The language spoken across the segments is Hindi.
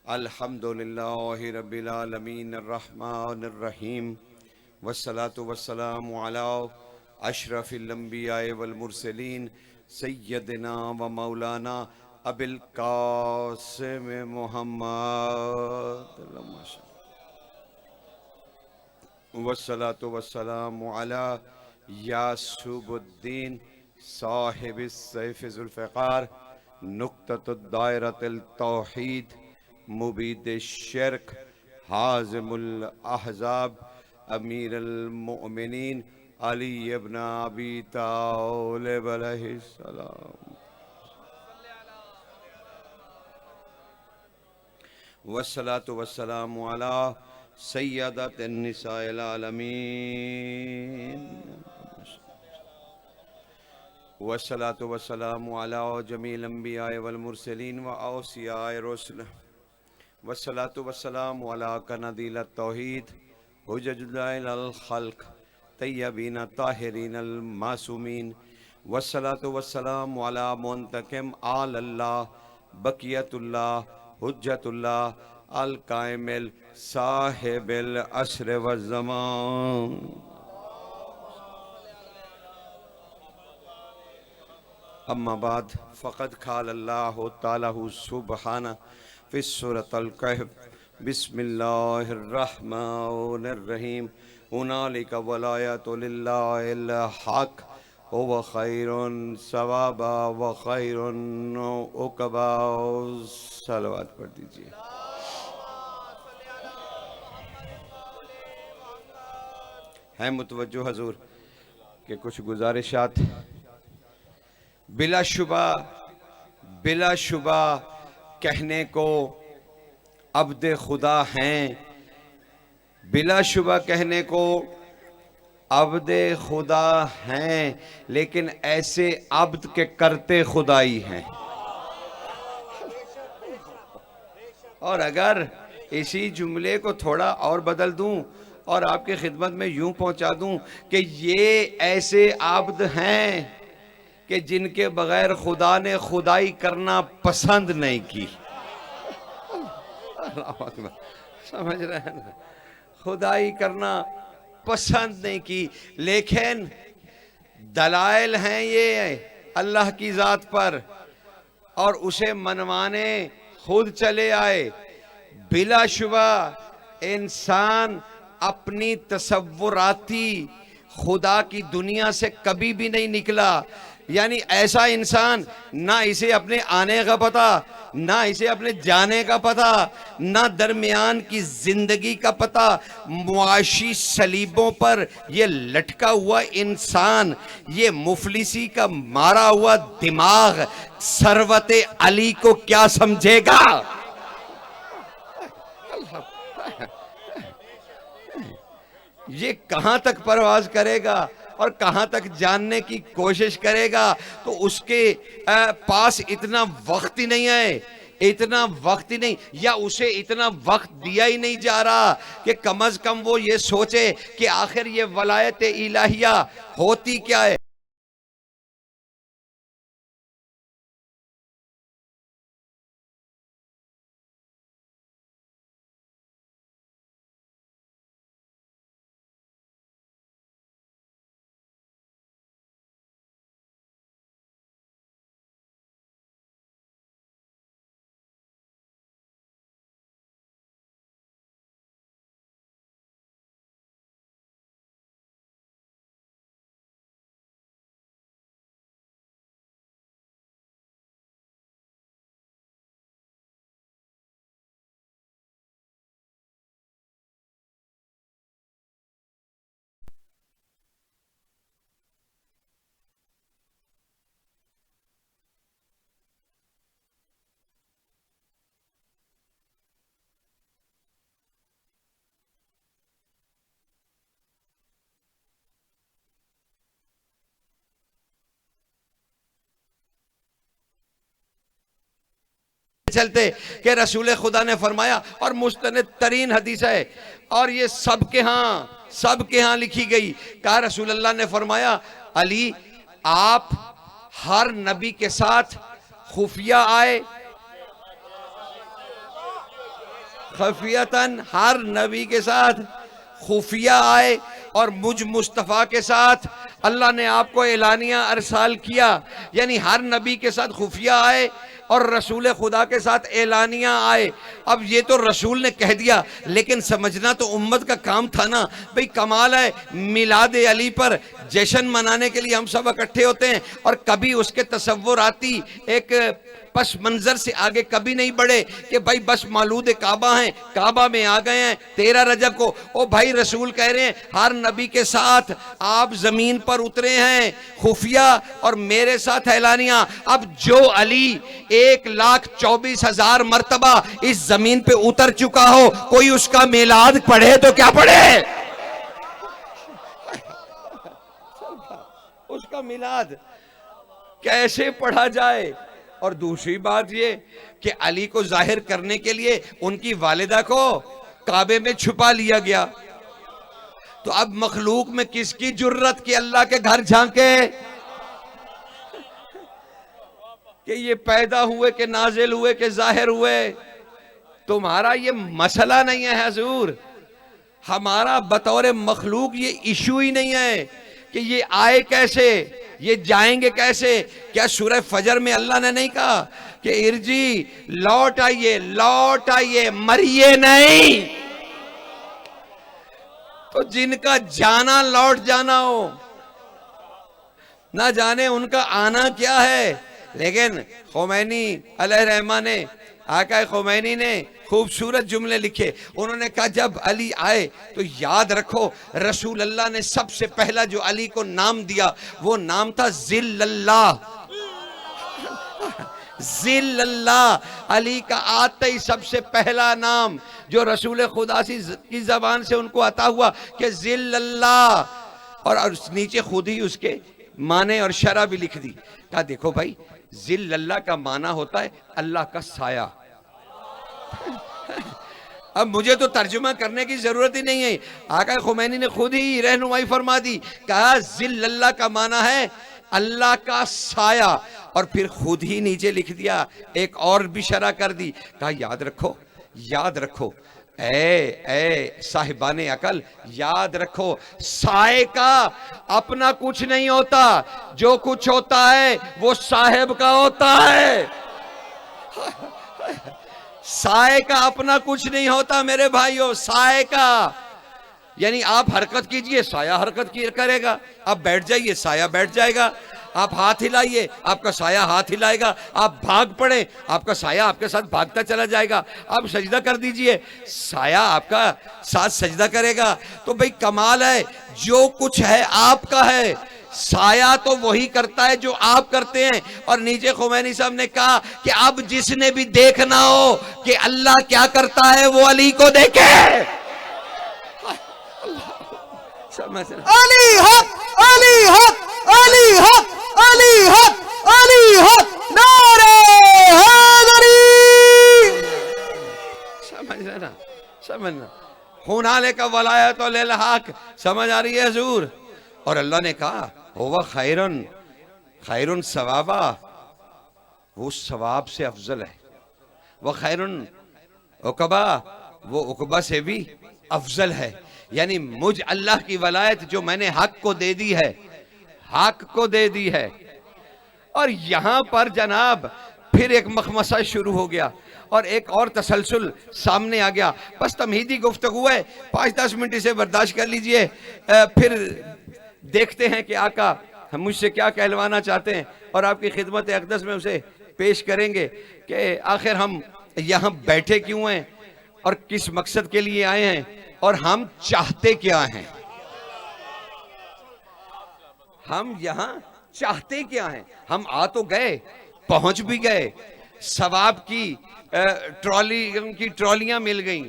अल्हम्दुलिल्लाहि रब्बिल आलमीन अर्रहमानिर रहीम वस्सलातु वस्सलामु अला अशरफिल अंबिया वल मुरसलीन सय्यदिना व मौलाना अबिल कासिम मुहम्मद वस्सलातु वस्सलामु अला यासूबुद्दीन साहिबिस सैफ ज़ुल्फ़िकार नुक्ततुद दायरतिल तौहीद मुबीद शिर्क हाज़िमुल अहज़ाब अमीरुल मोमिनीन अली इब्न अबी तालिब अलैहिस्सलाम वस्सलातु वस्सलामु अला सय्यदतिन निसाइल आलमीन वस्सलातु वस्सलामु अला जमील अंबिया वल मुरसलीन व औसियाए रुsul वस्सलातु वस्सलामु अला कनदील तौहीद हुज्जतुल खल्क तय्यबीन ताहिरीन अल मासूमीन वस्सलातु वस्सलामु अला मुंतकिम अल्लाह बकियतुल्लाह हुज्जतुल्लाह अल कामिल साहिबिल अस्र व ज़मान अम्मा बाद फ़क़द क़ाल अल्लाहु तआला सुब्हाना फ़िस सूरतिल कहफ़ बिस्मिल्लाहिर रहमानिर रहीम हुनालिका वलायतु लिल्लाहिल हक़ हुव खैरुन सवाबा व खैरुन उक़बा। सलवात पढ़ दीजिए। है मुतवज्जो हजूर के कुछ गुजारिशात बिलाशुबा कहने को अब्द खुदा हैं, बिलाशुबा कहने को अब्द खुदा हैं, लेकिन ऐसे अब्द के करते खुदाई हैं। और अगर इसी जुमले को थोड़ा और बदल दूं और आपकी खिदमत में यूं पहुंचा दूं कि ये ऐसे आब्द हैं कि जिनके बगैर खुदा ने खुदाई करना पसंद नहीं की। समझ रहे हैं ना? खुदाई करना पसंद नहीं की, लेकिन दलाइल हैं ये अल्लाह की ज़ात पर और उसे मनवाने खुद चले आए। बिलाशुबा इंसान अपनी तसव्वुराती खुदा की दुनिया से कभी भी नहीं निकला। यानी ऐसा इंसान ना इसे अपने आने का पता, ना इसे अपने जाने का पता, ना दरमियान की जिंदगी का पता। मुआशी सलीबों पर ये लटका हुआ इंसान, ये मुफलिसी का मारा हुआ दिमाग सरवते अली को क्या समझेगा? ये कहां तक परवाज करेगा और कहां तक जानने की कोशिश करेगा? तो उसके पास इतना वक्त ही नहीं है, इतना वक्त ही नहीं, या उसे इतना वक्त दिया ही नहीं जा रहा कि कम अज कम वो ये सोचे कि आखिर ये वलायत इलाहिया होती क्या है। चलते कि रसूल खुदा ने फरमाया, और मुस्तनद तरीन हदीस है और ये सबके यहाँ लिखी गई। कहा रसूल अल्लाह ने फरमाया, अली आप हर नबी के साथ खुफिया आए खफियतन, हर नबी के साथ खुफिया आए, और मुझ मुस्तफ़ा के साथ अल्लाह ने आपको एलानिया अरसाल किया, यानी हर नबी के साथ खुफिया आए और रसूल खुदा के साथ एलानिया आए। अब ये तो रसूल ने कह दिया, लेकिन समझना तो उम्मत का काम था ना भाई। कमाल है, मिलाद अली पर जश्न मनाने के लिए हम सब इकट्ठे होते हैं, और कभी उसके तसव्वुराती एक पस मंजर से आगे कभी नहीं बढ़े कि भाई बस मालूद काबा हैं, काबा में आ गए हैं 13 रजब को। ओ भाई, रसूल कह रहे हैं हर नबी के साथ आप जमीन पर उतरे हैं खुफिया, और मेरे साथ ऐलानिया। अब जो अली 1,24,000 मर्तबा इस जमीन पे उतर चुका हो, कोई उसका मिलाद पढ़े तो क्या पढ़े? उसका मिलाद कैसे पढ़ा जाए? और दूसरी बात ये कि अली को जाहिर करने के लिए उनकी वालिदा को काबे में छुपा लिया गया। तो अब मखलूक में किसकी जुर्रत कि अल्लाह के घर झांके कि ये पैदा हुए कि नाजिल हुए कि जाहिर हुए? तुम्हारा ये मसला नहीं है हुजूर, हमारा बतौर मखलूक ये इशू ही नहीं है कि ये आए कैसे, ये जाएंगे कैसे। क्या सूरह फजर में अल्लाह ने नहीं कहा कि इर्जी, लौट आइए, लौट आइए, मरिए नहीं? तो जिनका जाना लौट जाना हो, ना जाने उनका आना क्या है। लेकिन खुमैनी अलैहिर्रहमा ने, आका खुमैनी ने खूबसूरत जुमले लिखे। उन्होंने कहा जब अली आए तो याद रखो रसूल अल्लाह ने सबसे पहला जो अली को नाम दिया वो नाम था जिल्लल्लाह। जिल्लल्लाह, अली का आते ही सबसे पहला नाम जो रसूल खुदा की जबान से उनको अता हुआ कि जिल्लल्लाह, और नीचे खुद ही उसके माने और शरह भी लिख दी। कहा देखो भाई, जिल्लल्लाह का माना होता है अल्लाह का साया। अब मुझे तो तर्जुमा करने की जरूरत ही नहीं है, आका खुमैनी ने खुद ही रहनुमाई फरमा दी। कहा जिल्लल्लाह का माना है अल्लाह का साया, और फिर खुद ही नीचे लिख दिया, एक और भी शरह कर दी। कहा याद रखो, याद रखो, ए साहिबाने अकल, याद रखो साए का अपना कुछ नहीं होता, जो कुछ होता है वो साहिब का होता है। साए का अपना कुछ नहीं होता मेरे भाइयों, साए का यानी आप हरकत कीजिए साया हरकत करेगा, आप बैठ जाइए साया बैठ जाएगा, आप हाथ हिलाइए आपका साया हाथ हिलाएगा, आप भाग पड़े आपका साया आपके साथ भागता चला जाएगा, आप सजदा कर दीजिए साया आपका साथ सजदा करेगा। तो भाई कमाल है, जो कुछ है आपका है, साया तो वही करता है जो आप करते हैं। और नीचे खुमैनी साहब ने कहा कि अब जिसने भी देखना हो कि अल्लाह क्या करता है वो अली को देखे। अली हक, अली हक, अली हक, अली हक, अली हक, नारे हैदरी। समझना, समझना, हुनाले का वलायत और लिल हक, समझ आ रही है हुजूर। और अल्लाह ने कहा हुवा खैरन, खैरुन सवाबा, वो सवाब से अफजल है। वह खैरुन उकबा, वो उकबा से भी अफजल है। यानी मुझ अल्लाह की वलायत जो मैंने हक को दे दी है, हक को दे दी है। और यहां पर जनाब फिर एक मखमसा शुरू हो गया और एक और तसलसल सामने आ गया। बस तमहीदी गुफ्तगू है, 5-10 मिनट इसे बर्दाश्त कर लीजिए, फिर देखते हैं कि आका हम मुझसे क्या कहलवाना चाहते हैं और आपकी खिदमत अक़दस में उसे पेश करेंगे कि आखिर हम यहाँ बैठे क्यों हैं और किस मकसद के लिए आए हैं और हम चाहते क्या हैं। हम यहाँ चाहते क्या हैं। हम आ तो गए, पहुंच भी गए, सवाब की ट्रॉलियां मिल गई,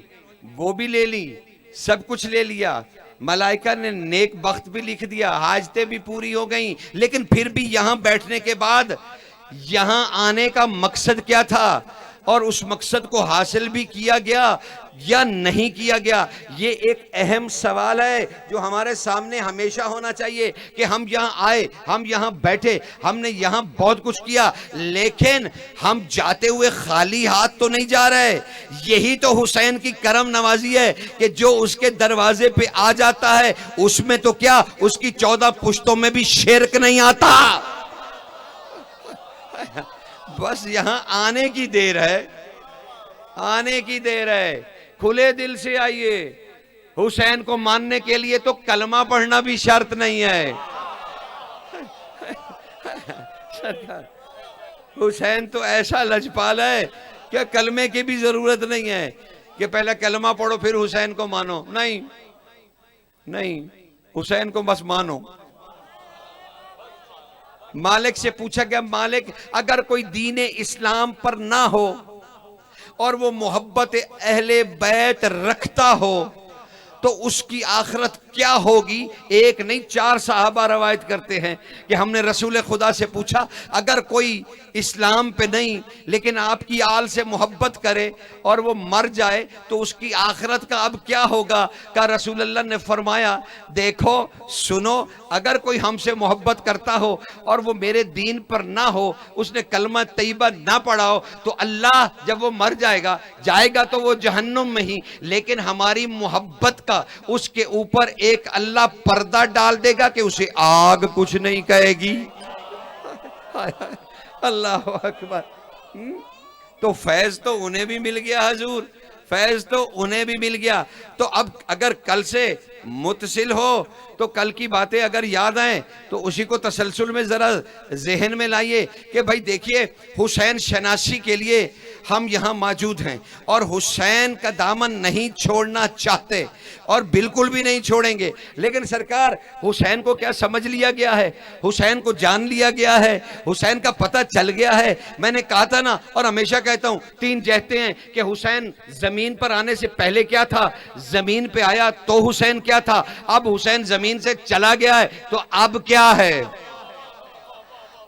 वो भी ले ली, सब कुछ ले लिया, मलाइका ने नेक बख्त भी लिख दिया, हाजतें भी पूरी हो गई। लेकिन फिर भी यहां बैठने के बाद यहां आने का मकसद क्या था। और उस मकसद को हासिल भी किया गया या नहीं किया गया, ये एक अहम सवाल है जो हमारे सामने हमेशा होना चाहिए कि हम यहाँ आए, हम यहाँ बैठे, हमने यहाँ बहुत कुछ किया, लेकिन हम जाते हुए खाली हाथ तो नहीं जा रहे। यही तो हुसैन की करम नवाजी है कि जो उसके दरवाजे पे आ जाता है उसमें तो क्या, उसकी 14 पुश्तों में भी शिर्क नहीं आता। बस यहाँ आने की देर है, आने की देर है। खुले दिल से आइए। हुसैन को मानने के लिए तो कलमा पढ़ना भी शर्त नहीं है। हुसैन तो ऐसा लजपाल है कि कलमे की भी जरूरत नहीं है कि पहले कलमा पढ़ो फिर हुसैन को मानो। नहीं नहीं, हुसैन को बस मानो। मालिक से पूछा गया, मालिक अगर कोई दीन इस्लाम पर ना हो और वो मोहब्बत अहले बैत रखता हो तो उसकी आखिरत क्या होगी। एक नहीं 4 सहाबा रवायत करते हैं कि हमने रसूल खुदा से पूछा, अगर कोई इस्लाम पे नहीं लेकिन आपकी आल से मोहब्बत करे और वो मर जाए तो उसकी आखिरत का अब क्या होगा। का रसूल अल्लाह ने फरमाया, देखो सुनो, अगर कोई हमसे मोहब्बत करता हो और वो मेरे दीन पर ना हो, उसने कलमा तैयबा ना पढ़ा हो, तो अल्लाह जब वो मर जाएगा, जाएगा तो वो जहन्नुम में ही, लेकिन हमारी मोहब्बत का उसके ऊपर एक अल्लाह पर्दा डाल देगा कि उसे आग कुछ नहीं कहेगी। अल्लाह अकबर। तो फैज तो उन्हें भी मिल गया हुजूर, फैज तो उन्हें भी मिल गया। तो अब अगर कल से मुतसिल हो तो कल की बातें अगर याद आए तो उसी को तसलसल में जरा जहन में लाइए कि भाई देखिए, हुसैन शनासी के लिए हम यहाँ मौजूद हैं और हुसैन का दामन नहीं छोड़ना चाहते और बिल्कुल भी नहीं छोड़ेंगे। लेकिन सरकार, हुसैन को क्या समझ लिया गया है, हुसैन को जान लिया गया है, हुसैन का पता चल गया है। मैंने कहा था ना, और हमेशा कहता हूँ, 3 कहते हैं कि हुसैन जमीन पर आने से पहले क्या था, जमीन पे आया तो हुसैन क्या था, अब हुसैन जमीन से चला गया है तो अब क्या है।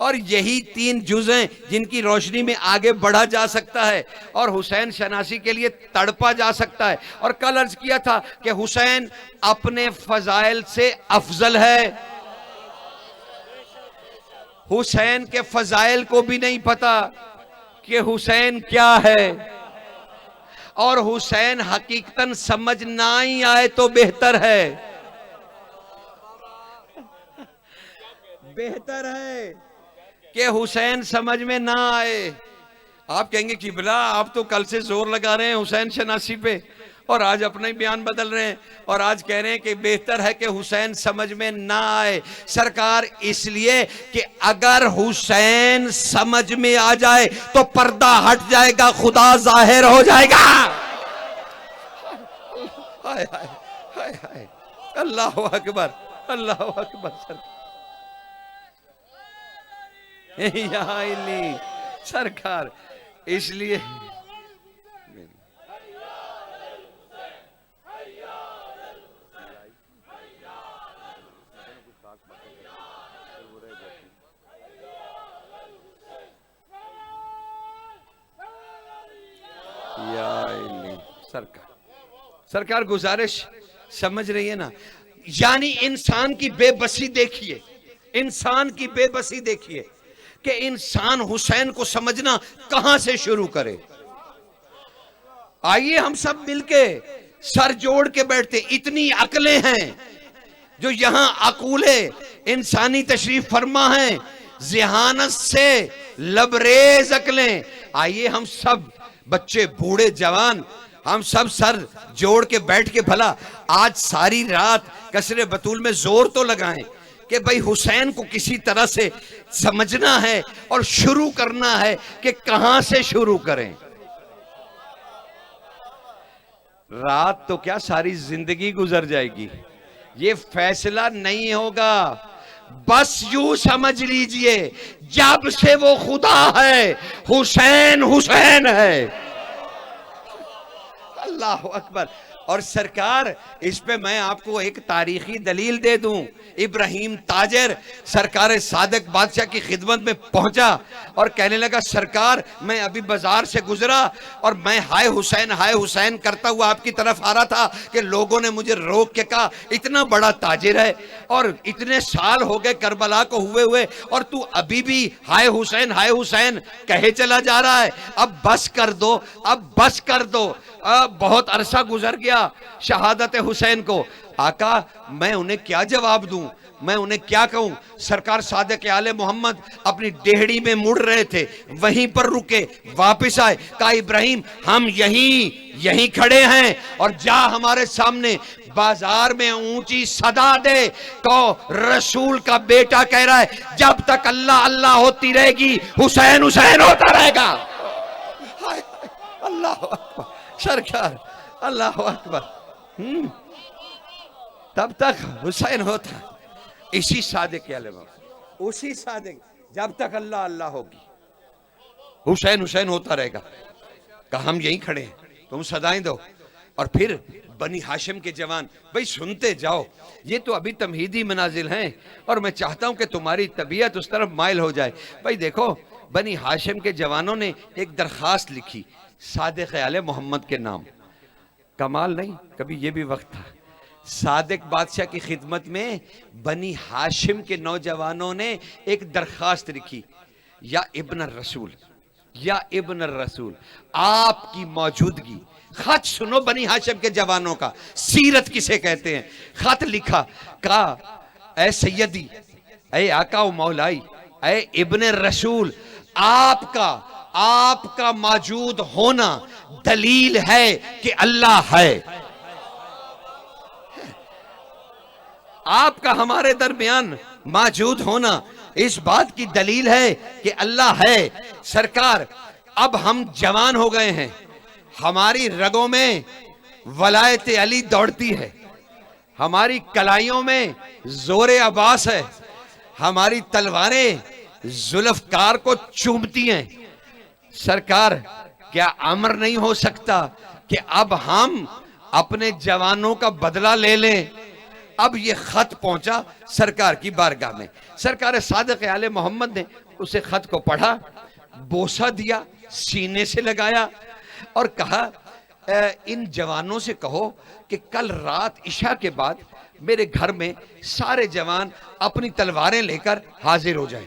और यही 3 जुज़ें जिनकी रोशनी में आगे बढ़ा जा सकता है और हुसैन शनासी के लिए तड़पा जा सकता है। और कल अर्ज किया था कि हुसैन अपने फजाइल से अफजल है। हुसैन के फजाइल को भी नहीं पता कि हुसैन क्या है, और हुसैन हकीकतन समझ ना ही आए तो बेहतर है, बेहतर है कि हुसैन समझ में ना आए। आप कहेंगे किबला, आप तो कल से जोर लगा रहे हैं हुसैन शनासी पे और आज अपना ही बयान बदल रहे हैं और आज कह रहे हैं कि बेहतर है कि हुसैन समझ में ना आए। सरकार, इसलिए कि अगर हुसैन समझ में आ जाए तो पर्दा हट जाएगा, खुदा जाहिर हो जाएगा। हाय हाय हाय हाय, अल्लाह अकबर, अल्लाह अकबर। सरकार सरकार, इसलिए सरकार गुजारिश समझ रही है ना, यानी इंसान की बेबसी देखिए, इंसान की बेबसी देखिए कि इंसान हुसैन को समझना कहां से शुरू करे। आइए हम सब मिलके सर जोड़ के बैठते, इतनी अकलें हैं जो यहां अकूले इंसानी तशरीफ फरमा हैं, ज़हानत से लबरेज अकलें। आइए हम सब, बच्चे बूढ़े जवान, हम सब सर जोड़ के बैठ के भला आज सारी रात कसरे बतूल में जोर तो लगाएं कि भाई हुसैन को किसी तरह से समझना है और शुरू करना है कि कहां से शुरू करें। रात तो क्या सारी जिंदगी गुजर जाएगी, ये फैसला नहीं होगा। बस यूं समझ लीजिए, जब से वो खुदा है हुसैन हुसैन है। अल्लाह अकबर। और सरकार, इस पे मैं आपको एक तारीखी दलील दे दूं। इब्राहिम ताजर सरकार सादिक बादशाह की खिदमत में पहुंचा और कहने लगा, सरकार मैं अभी बाजार से गुजरा और मैं हाय हुसैन करता हुआ आपकी तरफ आ रहा था कि लोगों ने मुझे रोक के कहा, इतना बड़ा ताजिर है और इतने साल हो गए करबला को हुए और तू अभी भी हाय हुसैन कहे चला जा रहा है। अब बस कर दो, अब बस कर दो। बहुत अरसा गुजर गया शहादत हुसैन को। आका मैं उन्हें क्या जवाब दूं, मैं उन्हें क्या कहूं। सरकार सादिक आले मोहम्मद अपनी डेहड़ी में मुड़ रहे थे, वहीं पर रुके, वापस आए, कहा इब्राहिम हम यहीं खड़े हैं और जा हमारे सामने बाजार में ऊंची सदा दे, तो रसूल का बेटा कह रहा है जब तक अल्लाह अल्लाह होती रहेगी हुसैन होता रहेगा। अल्लाह अकबर सरकार, अल्लाह अकबर। तब तक हुसैन होता, इसी सादिक उसी सादिक, जब तक अल्लाह अल्लाह होगी हुसैन होता रहेगा। कहा हम यहीं खड़े हैं, तुम सदाएं दो। और फिर बनी हाशिम के जवान, भाई सुनते जाओ, ये तो अभी तमहीदी मनाजिल हैं और मैं चाहता हूं कि तुम्हारी तबीयत उस तरफ माइल हो जाए। भाई देखो, बनी हाशिम के जवानों ने एक दरखास्त लिखी सादिक आले मोहम्मद के नाम। कमाल नहीं, कभी ये भी वक्त था सादिक बादशाह की खिदमत में बनी हाशिम के नौजवानों ने एक दरखास्त लिखी, या इब्न रसूल आपकी मौजूदगी। खत सुनो बनी हाशिम के जवानों का, सीरत किसे कहते हैं। खत लिखा, कहा ऐ सैयदी, ऐ आका व मौलाई, ऐ इब्न रसूल, आपका मौजूद होना दलील है कि अल्लाह है। आपका हमारे दरमियान मौजूद होना इस बात की दलील है कि अल्लाह है। सरकार अब हम जवान हो गए हैं, हमारी रगों में वलायत अली दौड़ती है, हमारी कलाइयों में जोरे अब्बास है, हमारी तलवारें जुल्फकार को चूमती हैं। सरकार क्या अमर नहीं हो सकता कि अब हम अपने जवानों का बदला ले लें। अब ये खत पहुंचा सरकार की बारगाह में। सरकार सादिक आले मोहम्मद ने उसे खत को पढ़ा, बोसा दिया, सीने से लगाया और कहा इन जवानों से कहो कि कल रात इशा के बाद मेरे घर में सारे जवान अपनी तलवारें लेकर हाजिर हो जाएं।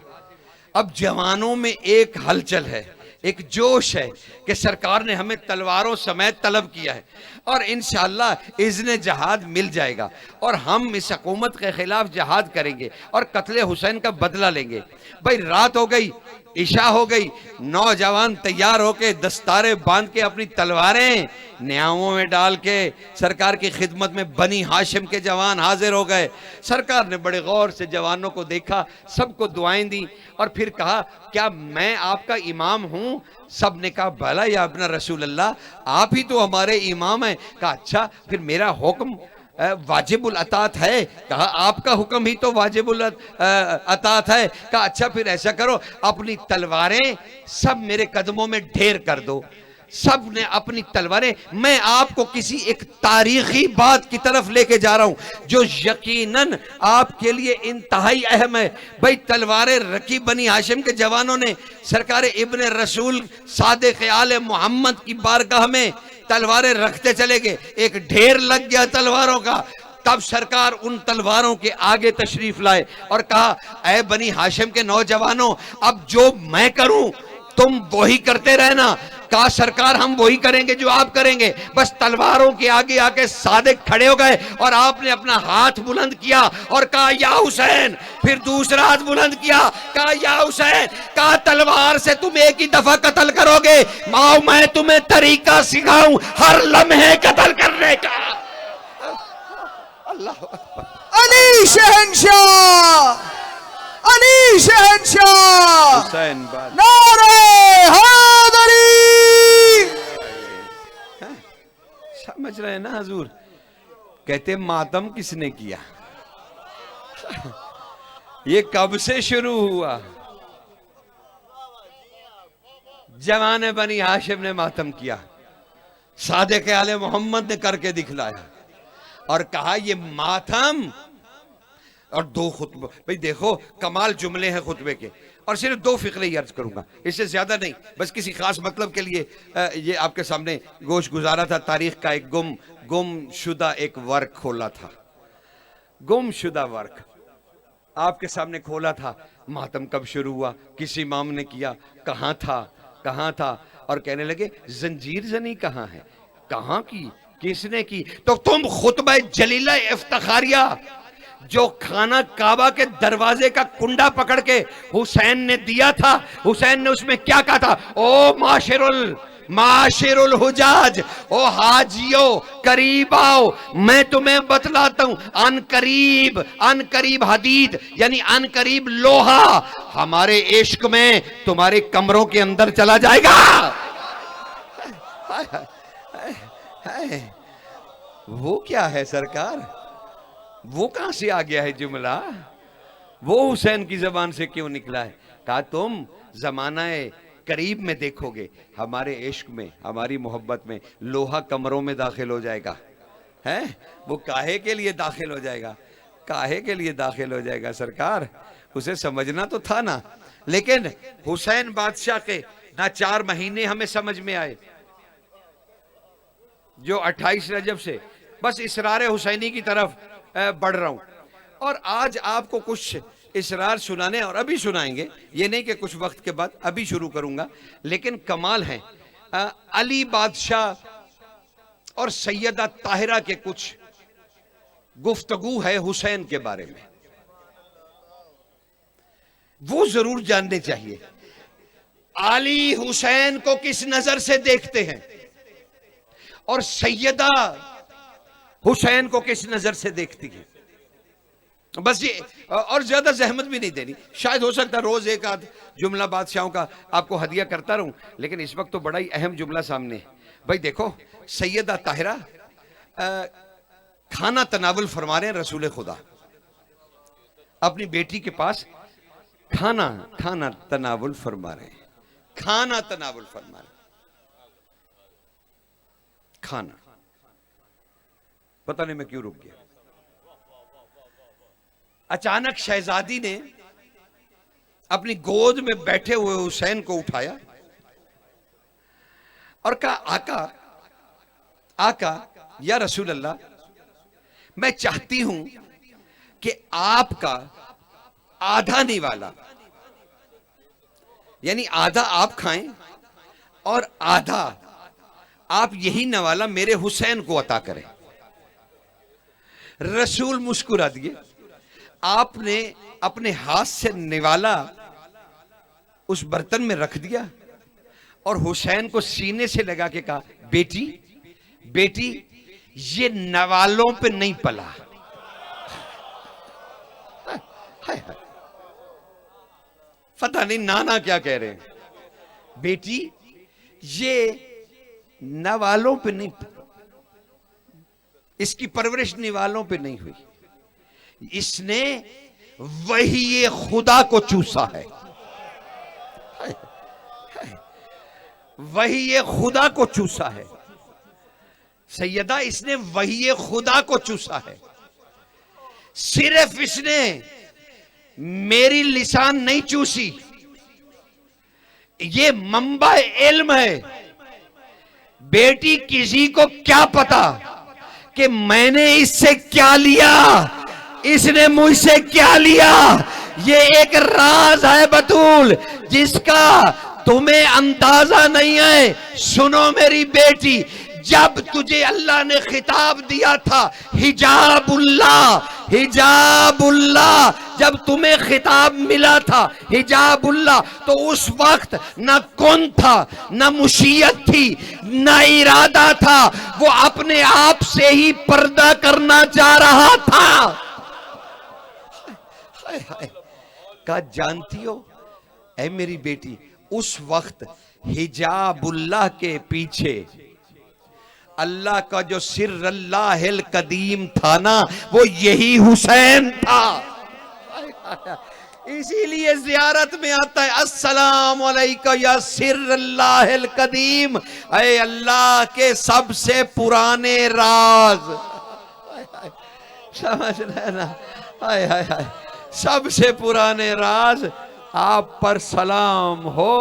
अब जवानों में एक हलचल है, एक जोश है कि सरकार ने हमें तलवारों समेत तलब किया है और इंशाअल्लाह इज़्न जहाद मिल जाएगा और हम इस हुकूमत के खिलाफ जहाद करेंगे और कत्ले हुसैन का बदला लेंगे। भाई रात हो गई, इशा हो गई, नौजवान तैयार होके दस्तारे बांध के अपनी तलवारें न्यावों में डाल के सरकार की खिदमत में बनी हाशिम के जवान हाजिर हो गए। सरकार ने बड़े गौर से जवानों को देखा, सबको दुआएं दी और फिर कहा क्या मैं आपका इमाम हूं? सब ने कहा भला या अपना रसूल अल्लाह, आप ही तो हमारे इमाम हैं। कहा अच्छा फिर मेरा हुक्म वाजिबुल अतात है? कहा आपका हुक्म ही तो वाजिबुल अतात है। कहा अच्छा फिर ऐसा करो, अपनी तलवारें सब मेरे कदमों में ढेर कर दो। सब ने अपनी तलवारें, मैं आपको किसी एक तारीखी बात की तरफ लेके जा रहा हूं जो यकीनन आपके लिए इंतहाई अहम है। भाई तलवारें रखी बनी हाशिम के जवानों ने, सरकार इब्न रसूल सादिक आले मोहम्मद की बारगाह में तलवारें रखते चले गए, एक ढेर लग गया तलवारों का। तब सरकार उन तलवारों के आगे तशरीफ लाए और कहा ऐ बनी हाशिम के नौजवानों, अब जो मैं करूं तुम वही करते रहना। कहा सरकार हम वही करेंगे जो आप करेंगे। बस तलवारों के आगे आके सादिक खड़े हो गए और आपने अपना हाथ बुलंद किया और कहा या हुसैन। फिर दूसरा हाथ बुलंद किया, कहा या हुसैन। कहा तलवार से तुम एक ही दफा कत्ल करोगे, माओ मैं तुम्हें तरीका सिखाऊं हर लम्हे कत्ल करने का। अल्लाह अली शहंशाह, अली शहंशाह, हुसैन बात नारे हैदरी। समझ रहे हैं ना हुजूर? कहते मातम किसने किया, ये कब से शुरू हुआ? जवान बनी हाशिम ने मातम किया, सादिक आले मोहम्मद ने करके दिखलाया और कहा ये मातम और दो खुतबे। भाई देखो कमाल जुमले हैं खुतबे के, और सिर्फ दो फिक्रे ही अर्ज करूंगा, इससे ज्यादा नहीं, बस किसी खास मतलब के लिए ये आपके सामने गोश गुजारा था। तारीख का एक गुमशुदा एक वर्क खोला था, गुमशुदा वर्क आपके सामने खोला था। मातम कब शुरू हुआ, किस इमाम ने किया, कहां था, और कहने लगे जंजीर जनी कहां है, कहां की, किसने की। तो तुम खुतबा जलीला इफ्तिखारिया जो खाना काबा के दरवाजे का कुंडा पकड़ के हुसैन ने दिया था, हुसैन ने उसमें क्या कहा था, ओ माशिरुल हुजाज, ओ हाजियो करीब आओ, मैं तुम्हें बतलाता हूं। अन करीब हदीद यानी अन करीब लोहा हमारे इश्क में तुम्हारे कमरों के अंदर चला जाएगा। वो क्या है सरकार, वो कहां से आ गया है जुमला, वो हुसैन की जबान से क्यों निकला है। कहा तुम जमानाए करीब में देखोगे, हमारे इश्क में, हमारी मोहब्बत में लोहा कमरों में दाखिल हो जाएगा। है वो काहे के लिए दाखिल हो जाएगा, काहे के लिए दाखिल हो जाएगा सरकार, उसे समझना तो था ना। लेकिन हुसैन बादशाह के ना 4 महीने हमें समझ में आए, जो 28 रजब से बस इसरार हुसैनी की तरफ बढ़ रहा हूं, और आज आपको कुछ इसरार सुनाने, और अभी सुनाएंगे, ये नहीं कि कुछ वक्त के बाद, अभी शुरू करूंगा। लेकिन कमाल है, अली बादशाह और सैयदा ताहिरा के कुछ गुफ्तगू है हुसैन के बारे में, वो जरूर जानने चाहिए। अली हुसैन को किस नजर से देखते हैं और सैयदा हुसैन को किस नजर से देखती है, बस ये, और ज्यादा जहमत भी नहीं देनी। शायद हो सकता रोज एक आध जुमला बादशाहों का आपको हदिया करता रहूं, लेकिन इस वक्त तो बड़ा ही अहम जुमला सामने है। भाई देखो, सैयदा ताहिरा खाना तनावुल फरमा रहे हैं रसूल खुदा, अपनी बेटी के पास खाना तनावुल फरमा रहे हैं, खाना तनावुल फरमा रहे हैं, खाना। पता नहीं मैं क्यों रुक गया। अचानक शहजादी ने अपनी गोद में बैठे हुए हुसैन को उठाया और कहा, आका या रसूल अल्लाह, मैं चाहती हूं कि आपका आधा निवाला, यानी आधा आप खाएं और आधा आप यही नवाला मेरे हुसैन को अता करें। रसूल मुस्कुरा दिए, आपने अपने हाथ से निवाला उस बर्तन में रख दिया और हुसैन को सीने से लगा के कहा, बेटी ये नवालों पे नहीं पला। पता नहीं नाना क्या कह रहे हैं, बेटी ये नवालों पे नहीं, इसकी परवरिश निवालों पे नहीं हुई, इसने वही ये खुदा को चूसा है, वही ये खुदा को चूसा है। सैयदा, इसने वही ये खुदा को चूसा है, सिर्फ इसने मेरी लिसान नहीं चूसी, ये मंबा इल्म है। बेटी, किसी को क्या पता कि मैंने इससे क्या लिया, इसने मुझसे क्या लिया, ये एक राज है बतूल जिसका तुम्हें अंदाजा नहीं है। सुनो मेरी बेटी, जब तुझे अल्लाह ने खिताब दिया था हिजाबुल्लाह, जब तुम्हें खिताब मिला था हिजाबुल्लाह, तो उस वक्त न कौन था, न मुशियत थी, न इरादा था, वो अपने आप से ही पर्दा करना चाह रहा था। क्या जानती हो ऐ मेरी बेटी, उस वक्त हिजाबुल्लाह के पीछे अल्लाह का जो सिर्रल्लाहिल कदीम था ना, वो यही हुसैन था। इसीलिए जियारत में आता है अस्सलाम अलैका या सिर्रल्लाहिल कदीम, ऐ अल्लाह के सबसे पुराने राज। समझ रहे ना? हाय हाय हाय, सबसे पुराने राज आप पर सलाम हो।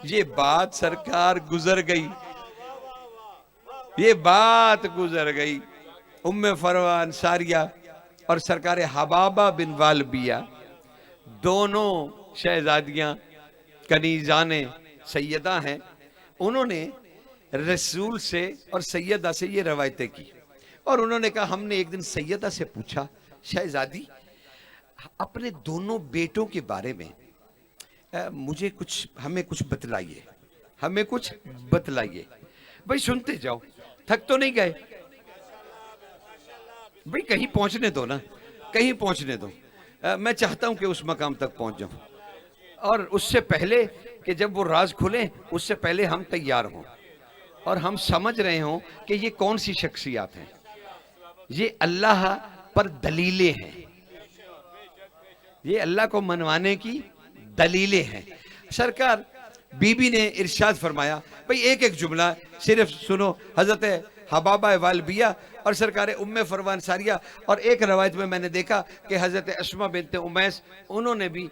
ये बात सरकार गुजर गई, ये बात गुजर गई। उम्मे फरवा अंसारिया और सरकार हबाबा बिन वालबिया, दोनों शहजादियां कनीजाने सैयदा हैं। उन्होंने रसूल से और सैयदा से ये रवायतें की और उन्होंने कहा, हमने एक दिन सैयदा से पूछा, शहजादी अपने दोनों बेटों के बारे में मुझे कुछ, हमें कुछ बतलाइए, हमें कुछ बतलाइए। भाई सुनते जाओ, थक तो नहीं गए भाई? कहीं पहुंचने दो ना, कहीं पहुंचने दो। मैं चाहता हूं कि उस मकाम तक पहुंच जाऊं और उससे पहले कि जब वो राज खुले, उससे पहले हम तैयार हों और हम समझ रहे हों कि ये कौन सी शख्सियात हैं, ये अल्लाह पर दलीलें हैं, ये अल्लाह को मनवाने की दलीलें हैं। सरकार बीबी ने इरशाद फरमाया, भाई एक एक जुमला सिर्फ सुनो। हजरत हबाबा वालबिया और सरकार उम्मे फरवा अंसारिया, और एक रवायत में मैंने देखा कि हजरत अस्मा बिनत उमैस, उन्होंने भी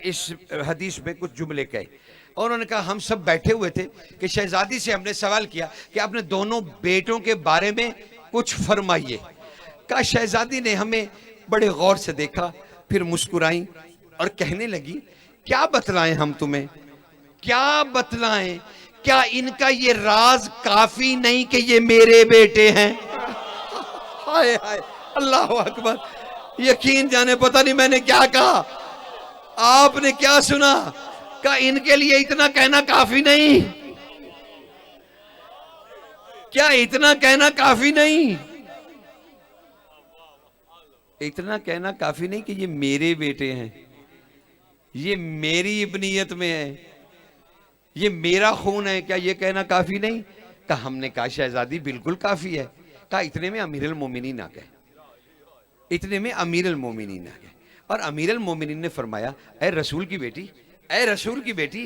इस हदीस में कुछ जुमले कहे। उन्होंने कहा, हम सब बैठे हुए थे कि शहजादी से हमने सवाल किया कि अपने दोनों बेटों के बारे में कुछ फरमाइए। कहा, शहजादी ने हमें बड़े गौर से देखा, फिर मुस्कुराई और कहने लगी, क्या बतलाएं हम तुम्हें, क्या बतलाएं? क्या इनका ये राज काफी नहीं कि ये मेरे बेटे हैं? हाय हाय, अल्लाह अकबर। यकीन जाने, पता नहीं मैंने क्या कहा, आपने क्या सुना? क्या इनके लिए इतना कहना काफी नहीं? क्या इतना कहना काफी नहीं? इतना कहना काफी नहीं कि ये मेरे बेटे हैं, ये मेरी इब्नियत में है, ये मेरा खून है, क्या ये कहना काफी नहीं? कहा, हमने कहा शहजादी बिल्कुल काफी है। कहा, इतने में अमीरुल मोमिनीन आ गए, इतने में अमीरुल मोमिनीन आ गए और अमीरुल मोमिनीन ने फरमाया, ऐ रसूल की बेटी, ऐ रसूल की बेटी,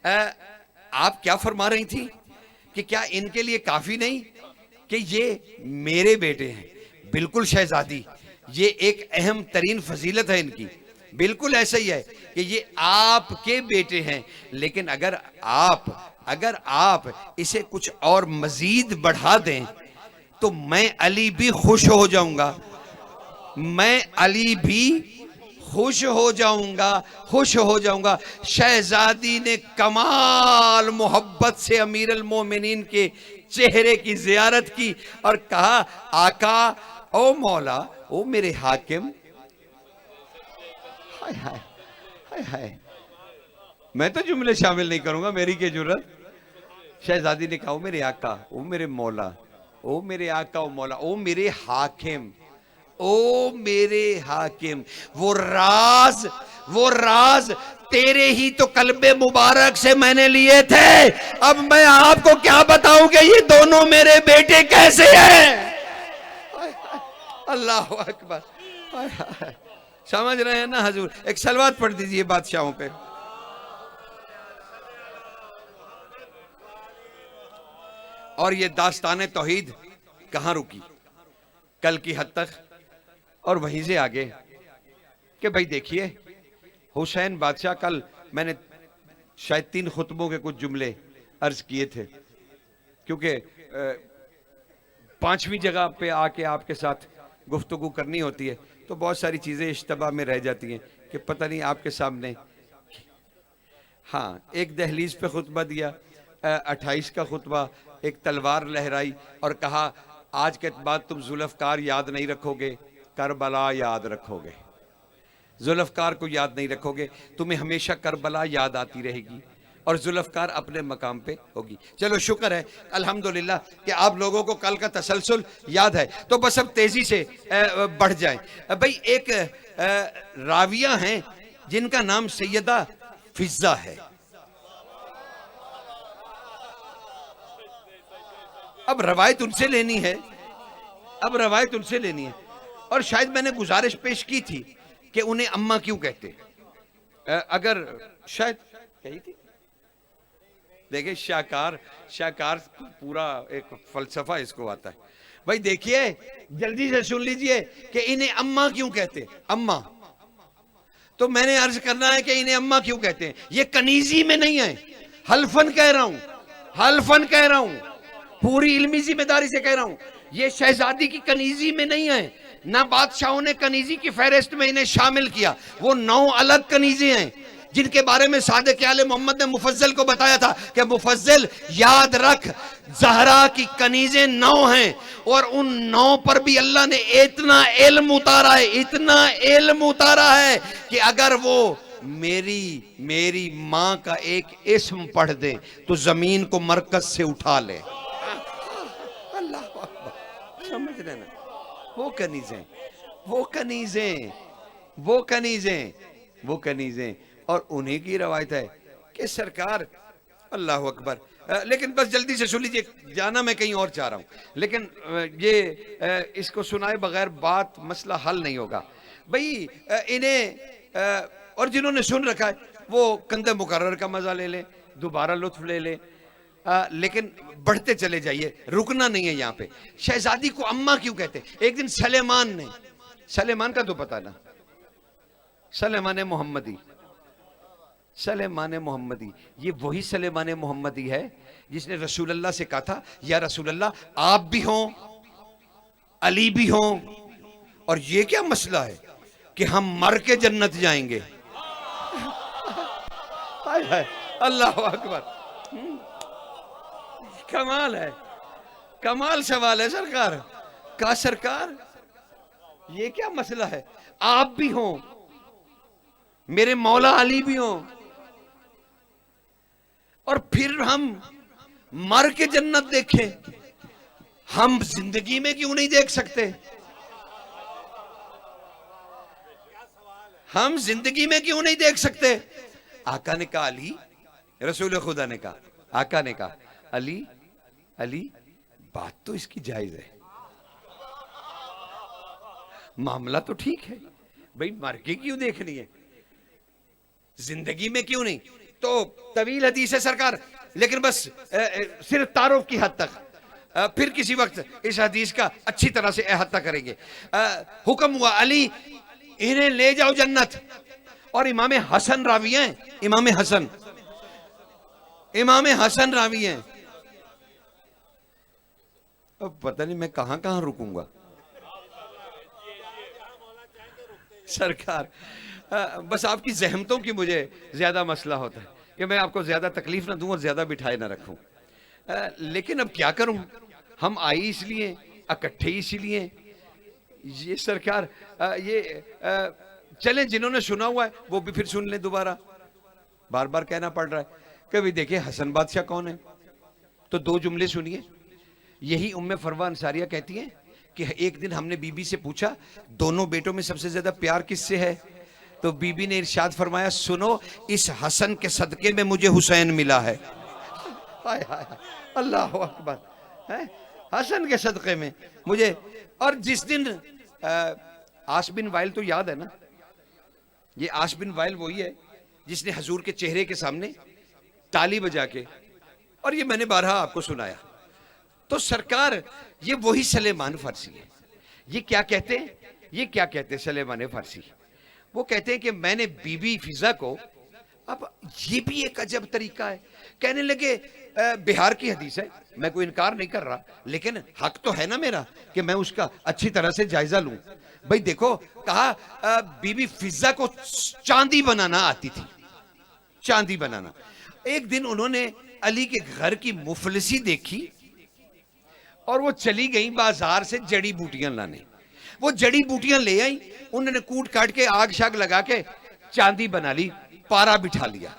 आप क्या फरमा रही थी कि क्या इनके लिए काफी नहीं कि ये मेरे बेटे हैं? बिल्कुल शहजादी, ये एक अहम तरीन फजीलत है इनकी, बिल्कुल ऐसा ही है कि ये आपके बेटे हैं। लेकिन अगर आप इसे कुछ और मजीद बढ़ा दें तो मैं अली भी खुश हो जाऊंगा, मैं अली भी खुश हो जाऊंगा, खुश हो जाऊंगा। शहजादी ने कमाल मोहब्बत से अमीरुल मोमिनीन के चेहरे की जियारत की और कहा, आका, ओ मौला, ओ मेरे हाकिम। हाय हाय हाय हाय, मैं तो जुमले शामिल नहीं करूंगा, मेरी क्या जुर्रत। शहजादी ने कहा, ओ मेरे आका, ओ मेरे मौला, ओ मेरे आका, ओ मौला, ओ मेरे हाकिम, ओ मेरे हाकिम। वो राज तेरे ही तो कल्बे मुबारक से मैंने लिए थे। अब मैं आपको क्या बताऊं कि ये दोनों मेरे बेटे कैसे हैं? अल्लाह अकबर। समझ रहे हैं ना हजूर? एक सलवात पढ़ दीजिए बादशाहों पे। और ये दास्तान तौहीद कहां रुकी? कल की हद तक और वहीं से आगे कि भाई देखिए, हुसैन बादशाह, कल मैंने शायद 3 खुतबों के कुछ जुमले अर्ज किए थे, क्योंकि 5वीं जगह पे आके आपके साथ गुफ्तगू करनी होती है तो बहुत सारी चीज़ें इश्तबा में रह जाती हैं कि पता नहीं आपके सामने। हाँ, एक दहलीज पे खुतबा दिया, 28 का खुतबा, एक तलवार लहराई और कहा, आज के बाद तुम जुल्फकार याद नहीं रखोगे, करबला याद रखोगे। जुल्फकार को याद नहीं रखोगे, तुम्हें हमेशा करबला याद आती रहेगी और जुल्फकार अपने मकाम पे होगी। चलो शुक्र है अल्हम्दुलिल्लाह कि आप लोगों को कल का तसलसल याद है, तो बस अब तेजी से बढ़ जाएं। भाई एक राविया हैं जिनका नाम सैयदा फिजा है। अब रवायत उनसे लेनी है, और शायद मैंने गुजारिश पेश की थी कि उन्हें अम्मा क्यों कहते। अगर शायद कही थी, देखिए शाकार पूरा एक फलसफा इसको आता है भाई। देखिए जल्दी से सुन लीजिए कि इन्हें अम्मा क्यों कहते, अम्मा। तो मैंने अर्ज करना है कि इन्हें अम्मा क्यों कहते हैं। ये कनीजी में नहीं है, हल्फन कह रहा हूं, हल्फन कह रहा हूं, पूरी इल्मी जिम्मेदारी से कह रहा हूं। ये शहजादी की कनीजी में नहीं है, ना बादशाहों ने कनीजी की फहरिस्त में इन्हें शामिल किया। वो 9 अलग कनीजे हैं जिनके बारे में सादिक आले मोहम्मद ने मुफज्जल को बताया था कि मुफज्जल याद रख, ज़हरा की कनीजें 9 हैं और उन 9 पर भी अल्लाह ने इतना इल्म उतारा है, इतना इल्म उतारा है कि अगर वो मेरी मां का एक इस्म पढ़ दे तो जमीन को मरकज से उठा ले। अल्लाह अकबर, समझ रहे ना। वो कनीजें, वो कनीजें, वो कनीजें, वो कनीजें। और उन्हीं की रवायत है कि सरकार, अल्लाह अकबर। लेकिन बस जल्दी से सुन लीजिए, जाना मैं कहीं और चाह रहा हूं, लेकिन ये इसको सुनाए बगैर बात मसला हल नहीं होगा भाई। इन्हें और जिन्होंने सुन रखा है वो कंदे मुकर्रर का मजा ले लें, दोबारा लुत्फ ले लें, लेकिन बढ़ते चले जाइए, रुकना नहीं है यहाँ पे। शहजादी को अम्मा क्यों कहते। एक दिन सलेमान ने, सलेमान का तो पता ना, सलेमान मोहम्मदी, सलेमान मोहम्मदी, ये वही सलेमान मोहम्मदी है जिसने रसूलुल्लाह से कहा था, या रसूलुल्लाह आप भी हों, अली भी हों, और ये क्या मसला है कि हम मर के जन्नत जाएंगे। अल्लाह अकबर, कमाल है, कमाल सवाल है सरकार का। सरकार ये क्या मसला है, आप भी हों, मेरे मौला अली भी हों, और फिर हम मर के जन्नत देखें। हम जिंदगी में क्यों नहीं देख सकते। हम जिंदगी में क्यों नहीं देख सकते। आका ने कहा अली, रसूल खुदा ने कहा, आका ने कहा अली, अली बात तो इसकी जायज है, मामला तो ठीक है भाई, मर के क्यों देखनी है, जिंदगी में क्यों नहीं। तो तवील हदीस है सरकार, लेकिन बस सिर्फ तारुफ की हद तक, फिर किसी वक्त इस हदीस का अच्छी तरह से अहाता करेंगे। हुक्म हुआ अली इन्हें ले जाओ जन्नत। और इमाम हसन रावी हैं, इमाम हसन, इमाम हसन रावी हैं। अब पता नहीं मैं कहां कहां रुकूंगा सरकार। बस आपकी जहमतों की मुझे ज्यादा मसला होता है कि मैं आपको ज्यादा तकलीफ ना दूं और ज्यादा बिठाए ना रखूं। लेकिन अब क्या करूं, हम आई इसलिए, इकट्ठे इसलिए। ये सरकार चलें, जिन्होंने सुना हुआ है वो भी फिर सुन लें दोबारा, बार बार कहना पड़ रहा है। कभी देखिए हसन बादशाह कौन है, तो 2 जुमले सुनिए। यही उम्मे फरवा अंसारिया कहती हैं कि एक दिन हमने बीबी से पूछा दोनों बेटों में सबसे ज्यादा प्यार किससे है, तो बीबी ने इरशाद फरमाया सुनो, इस हसन के सदके में मुझे हुसैन मिला है। हाय हाय अल्लाह अकबर, है हसन के सदके में मुझे। और जिस दिन आश बिन वाइल, तो याद है ना, ये आश बिन वाइल वही है जिसने हजूर के चेहरे के सामने ताली बजा के, और ये मैंने बारहा आपको सुनाया। तो सरकार ये वही सलेमान फारसी है। ये क्या कहते हैं, ये क्या कहते हैं सलेमान फारसी, वो कहते हैं कि मैंने बीबी फिजा को, अब ये भी एक अजब तरीका है, कहने लगे बिहार की हदीस है, मैं कोई इनकार नहीं कर रहा, लेकिन हक तो है ना मेरा कि मैं उसका अच्छी तरह से जायजा लूं। भाई देखो, कहा बीबी फिजा को चांदी बनाना आती थी, चांदी बनाना। एक दिन उन्होंने अली के घर की मुफलिसी देखी और वो चली गई बाजार से जड़ी बूटियां लाने। वो जड़ी बूटियां ले आई, उन्होंने कूट काट के आग शाग लगा के चांदी बना ली, पारा बिठा लिया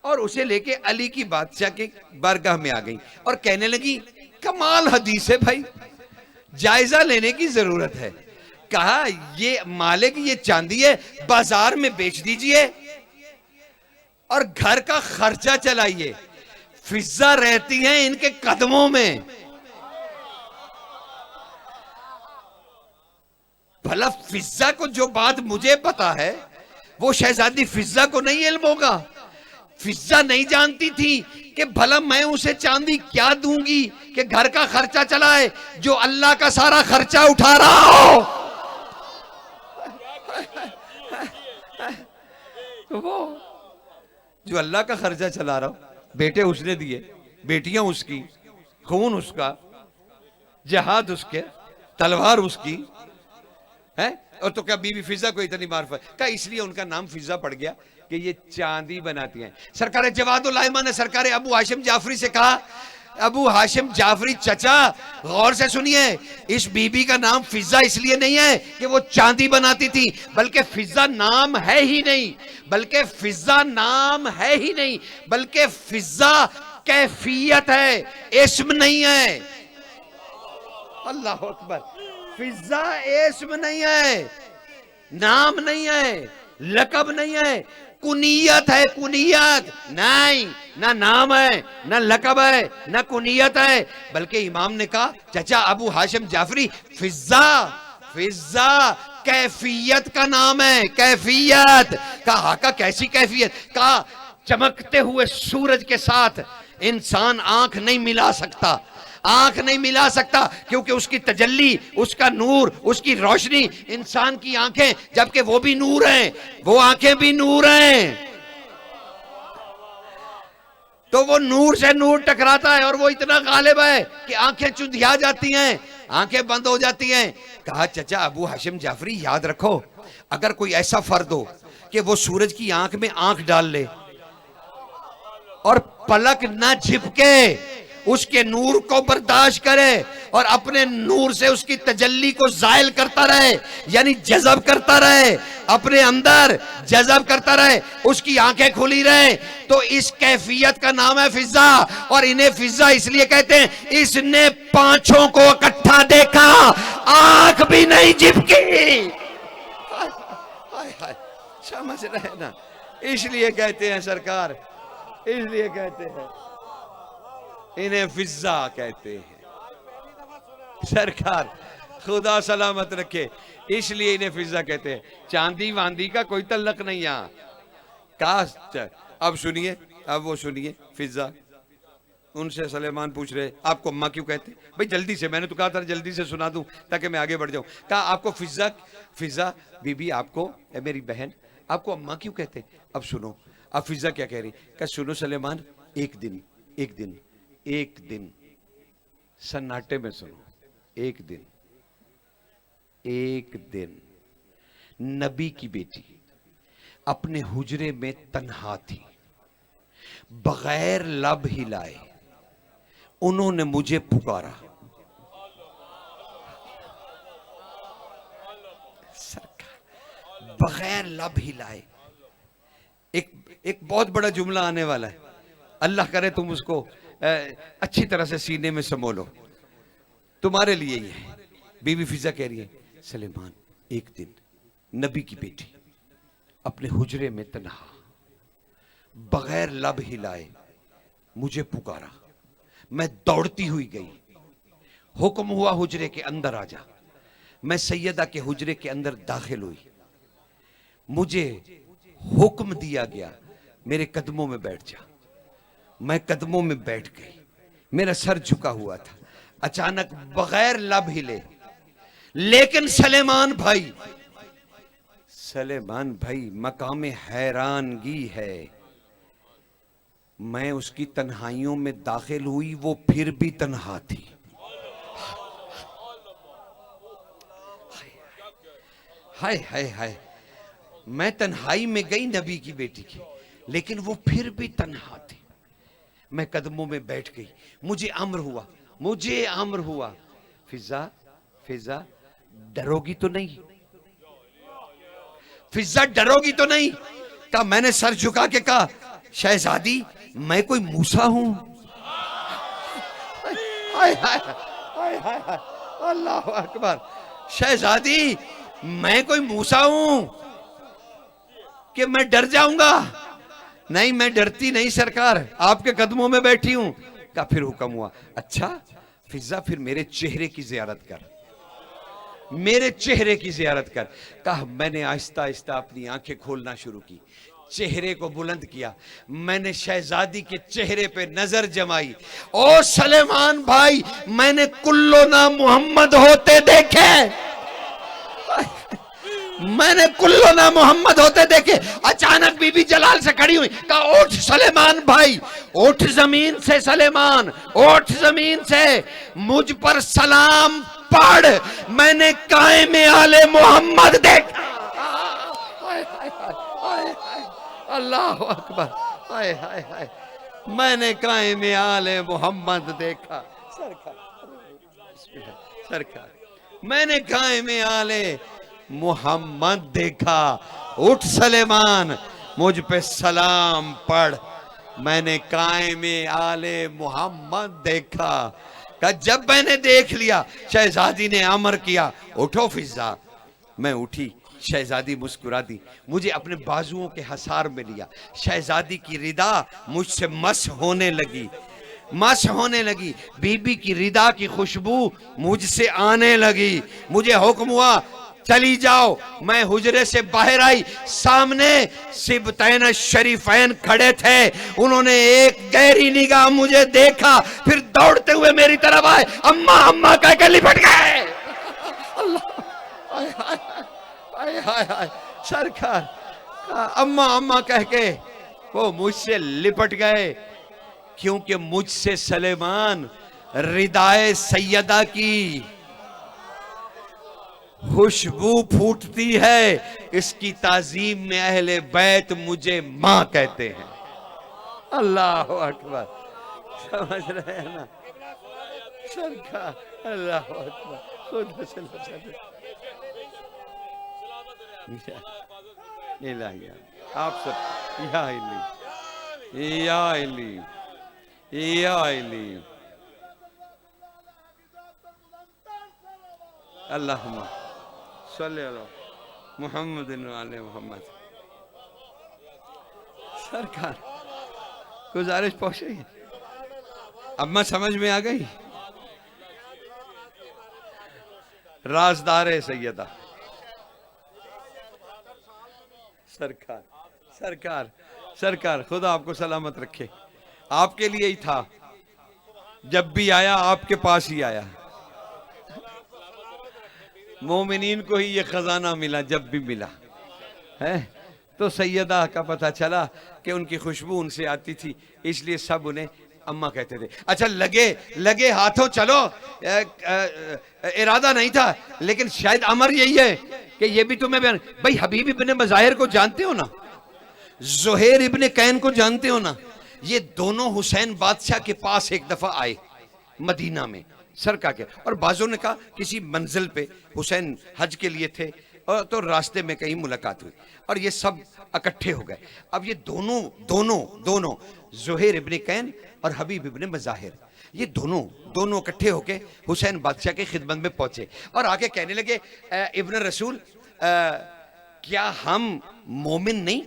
और उसे लेके अली की बादशाह के बारगाह में आ गई और कहने लगी कमाल हदीस है भाई, जायजा लेने की जरूरत है। कहा ये मालिक, ये चांदी है, बाजार में बेच दीजिए और घर का खर्चा चलाइए। फिजा रहती हैं इनके कदमों में। भला फिजा को जो बात मुझे पता है वो शहजादी फिजा को नहीं इल्म होगा। फिजा नहीं जानती थी कि भला मैं उसे चांदी क्या दूंगी कि घर का खर्चा चलाए, जो अल्लाह का सारा खर्चा उठा रहा हो। वो जो अल्लाह का खर्चा चला रहा हो, बेटे उसने दिए, बेटियां उसकी, खून उसका, जहाद उसके, तलवार उसकी है। और तो क्या बीबी फिजा को इतनी मार्फत का, इसलिए उनका नाम फिजा पड़ गया कि ये चांदी बनाती हैं। सरकार जवादुल आइमा ने सरकार अबू हाशिम जाफरी से कहा, अबू हाशिम जाफरी चचा गौर से सुनिए, इस बीबी का नाम फिजा इसलिए नहीं है कि वो चांदी बनाती थी, बल्कि फिजा नाम है ही नहीं, बल्कि फिजा नाम है ही नहीं, बल्कि फिजा कैफियत है, इस्म नहीं है। अल्लाह अकबर। फिजा इस्म नहीं है, नाम नहीं है, लकब नहीं है, कुनियत है। कुनियत नहीं, ना नाम है, ना लकब है, ना कुनियत है। बल्कि इमाम ने कहा, चाचा अबू हाशिम जाफरी, फिजा फिजा कैफियत का नाम है, कैफियत। कहा का कैसी कैफियत? कहा चमकते हुए सूरज के साथ इंसान आंख नहीं मिला सकता, आंख नहीं मिला सकता, क्योंकि उसकी तजल्ली, उसका नूर, उसकी रोशनी इंसान की आंखें, जबकि वो भी नूर हैं, वो आंखें भी नूर हैं, तो वो नूर से नूर टकराता है और वो इतना गालिब है कि आंखें चुंधिया जाती हैं, आंखें बंद हो जाती हैं। कहा चचा अबू हाशिम जाफरी, याद रखो, अगर कोई ऐसा फर्द हो कि वो सूरज की आंख में आंख डाल ले और पलक न झिपके उसके नूर को बर्दाश्त करे और अपने नूर से उसकी तजल्ली को जायल करता रहे, यानी जज़ब करता रहे, अपने अंदर जज़ब करता रहे, उसकी आंखें खुली रहे, तो इस कैफियत का नाम है फिजा। और इन्हें फिजा इसलिए कहते हैं, इसने पांचों को इकट्ठा देखा, आंख भी नहीं झिपकी। समझ रहे ना, इसलिए कहते हैं सरकार, इसलिए कहते हैं इन्हें फिजा कहते हैं। सरकार खुदा सलामत रखे, इसलिए इन्हें फिजा कहते हैं। चांदी वांदी का कोई तल्लक नहीं यहां। काश अब सुनिए, अब वो सुनिए फिजा। उनसे सलेमान पूछ रहे, आपको अम्मा क्यों कहते? भाई जल्दी से, मैंने तो कहा था जल्दी से सुना दूं ताकि मैं आगे बढ़ जाऊं। कहा आपको फिजा, फिजा बीबी आपको, मेरी बहन, आपको अम्मा क्यों कहते? अब सुनो, अब फिजा क्या कह रही? कहा सुनो सलेमान, एक दिन, एक दिन, एक दिन, सन्नाटे में सुनो, एक दिन, एक दिन नबी की बेटी अपने हुजरे में तन्हा थी, बगैर लब हिलाए उन्होंने मुझे पुकारा। सरकार बगैर लब हिलाए, एक बहुत बड़ा जुमला आने वाला है, अल्लाह करे तुम उसको अच्छी तरह से सीने में समोलो, तुम्हारे लिए ही है। बीबी फिजा कह रही है, सलेमान एक दिन नबी की बेटी अपने हुजरे में तन्हा बगैर लब हिलाए मुझे पुकारा, मैं दौड़ती हुई गई, हुक्म हुआ हुजरे के अंदर आ जा। मैं सैयदा के हुजरे के अंदर दाखिल हुई, मुझे हुक्म दिया गया मेरे कदमों में बैठ जा। मैं कदमों में बैठ गई, मेरा सर झुका हुआ था, अचानक बगैर लब हिले। लेकिन सलेमान भाई, सलेमान भाई मकाम हैरानगी है, मैं उसकी तन्हाइयों में दाखिल हुई, वो फिर भी तन्हा थी। हाय हाय हाय, मैं तन्हाई में गई नबी की बेटी की, लेकिन वो फिर भी तन्हा थी। मैं कदमों में बैठ गई, मुझे अम्र हुआ, मुझे अम्र हुआ, फिजा फिजा डरोगी तो नहीं, फिजा डरोगी तो नहीं? कहा, मैंने सर झुका के कहा, शहजादी मैं कोई मूसा हूं? हाय हाय हाय हाय, अल्लाह अकबर। शहजादी मैं कोई मूसा हूं कि मैं डर जाऊंगा? नहीं, मैं डरती नहीं सरकार, आपके कदमों में बैठी हूं। का फिर हुक्म हुआ, अच्छा फिजा फिर मेरे चेहरे की जियारत कर। मेरे चेहरे की जियारत कर। कहा मैंने आहिस्ता आहिस्ता अपनी आंखें खोलना शुरू की, चेहरे को बुलंद किया, मैंने शहजादी के चेहरे पे नजर जमाई। ओ सलेमान भाई, मैंने कुल्लो ना मोहम्मद होते देखे, मैंने कुल्लो ना मोहम्मद होते देखे। अचानक बीबी जलाल से खड़ी हुई, कहा उठ सलेमान भाई, उठ जमीन से सलेमान, उठ जमीन से, मुझ पर सलाम पढ़, मैंने कायमे आले मोहम्मद देखा। अल्लाह अकबर, हाय हाय हाय, मैंने कायमे आले मोहम्मद देखा। सरकार, मैंने कायमे आले मोहम्मद देखा। उठ सलेमान, मुझ पे सलाम पढ़, मैंने कायमे आले मोहम्मद देखा। का जब मैंने देख लिया, शहजादी ने अमर किया, उठो फिजा। मैं उठी, शहजादी मुस्कुरा दी, मुझे अपने बाजुओं के हसार में लिया। शहजादी की रिदा मुझसे मस होने लगी, मस होने लगी। बीबी की रिदा की खुशबू मुझसे आने लगी। मुझे हुक्म हुआ चली जाओ। मैं हुजरे से बाहर आई, सामने सिबतैन शरीफैन खड़े थे। उन्होंने एक गहरी निगाह मुझे देखा, फिर दौड़ते हुए मेरी तरफ आए, अम्मा अम्मा कह के लिपट गए। अल्लाह, सरकार, अम्मा अम्मा कह के वो मुझसे लिपट गए, क्योंकि मुझसे सलेमान रिदाए सैयदा की खुशबू फूटती है। इसकी ताजीम में अहले बैत मुझे मां कहते हैं। अल्लाह अकबर, समझ रहे हैं ना सरकार? अल्लाह अकबर, खुद आप सब या इली, या इली, या इली। अल्लाहुम्मा सल्ली अला मुहम्मदिन व आले मुहम्मद। सरकार, गुजारिश पहुंच गई, अम्मा समझ में आ गई। राजदार है सैयदा। सरकार, सरकार, सरकार, खुदा आपको सलामत रखे। आपके लिए ही था, जब भी आया आपके पास ही आया। मोमिनीन को ही ये खजाना मिला, जब भी मिला है तो सैयदा का पता चला कि उनकी खुशबू उनसे आती थी, इसलिए सब उन्हें अम्मा कहते थे। अच्छा, लगे लगे हाथों चलो, इरादा नहीं था, लेकिन शायद अमर यही है कि ये भी तुम्हें बयान। भाई, हबीब इब्ने मज़ाहिर को जानते हो ना, ज़ुहैर इब्ने कैन को जानते हो ना, ये दोनों हुसैन बादशाह के पास एक दफा आए मदीना में सरकार के, और बाजों ने कहा किसी मंजिल पे हुसैन हज के लिए थे, और तो रास्ते में कहीं मुलाकात हुई और ये सब इकट्ठे हो गए। अब ये दोनों दोनों दोनों ज़ुहैर इब्ने कैन और हबीब इब्ने मज़ाहिर, ये दोनों दोनों इकट्ठे होके हुसैन बादशाह के खिदमत में पहुंचे और आके कहने लगे, इब्ने रसूल, क्या हम मोमिन नहीं?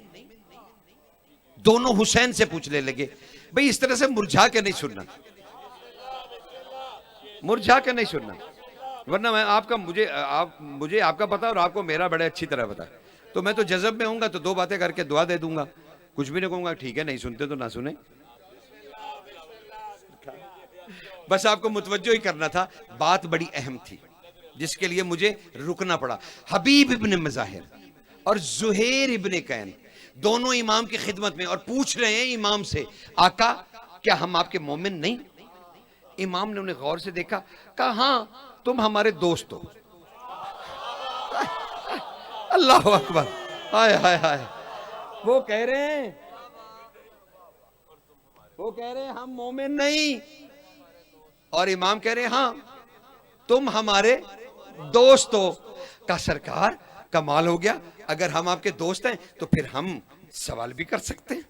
दोनों हुसैन से पूछने लगे। भाई, इस तरह से मुरझा के नहीं सुनना, मुरझा के नहीं सुनना, वरना मैं आपका मुझे आपका पता और आपको मेरा बड़े अच्छी तरह पता है। तो मैं तो जज़ब में हूंगा तो दो बातें करके दुआ दे दूंगा, कुछ भी नहीं कहूंगा, ठीक है नहीं सुनते तो ना सुने। बस आपको मुतवज्जो ही करना था, बात बड़ी अहम थी जिसके लिए मुझे रुकना पड़ा। हबीब इब्ने मज़ाहिर और ज़ुहैर इब्ने कैन दोनों इमाम की खिदमत में और पूछ रहे हैं इमाम से, आका क्या हम आपके मोमिन नहीं? इमाम ने उन्हें गौर से देखा, कहा हाँ तुम हमारे दोस्त हो। अल्लाह अकबर, हाय हाय हाय, वो कह रहे हैं हम मोमिन नहीं, और इमाम कह रहे हैं हाँ तुम हमारे दोस्त हो। का सरकार कमाल हो गया, अगर हम आपके दोस्त हैं तो फिर हम सवाल भी कर सकते हैं,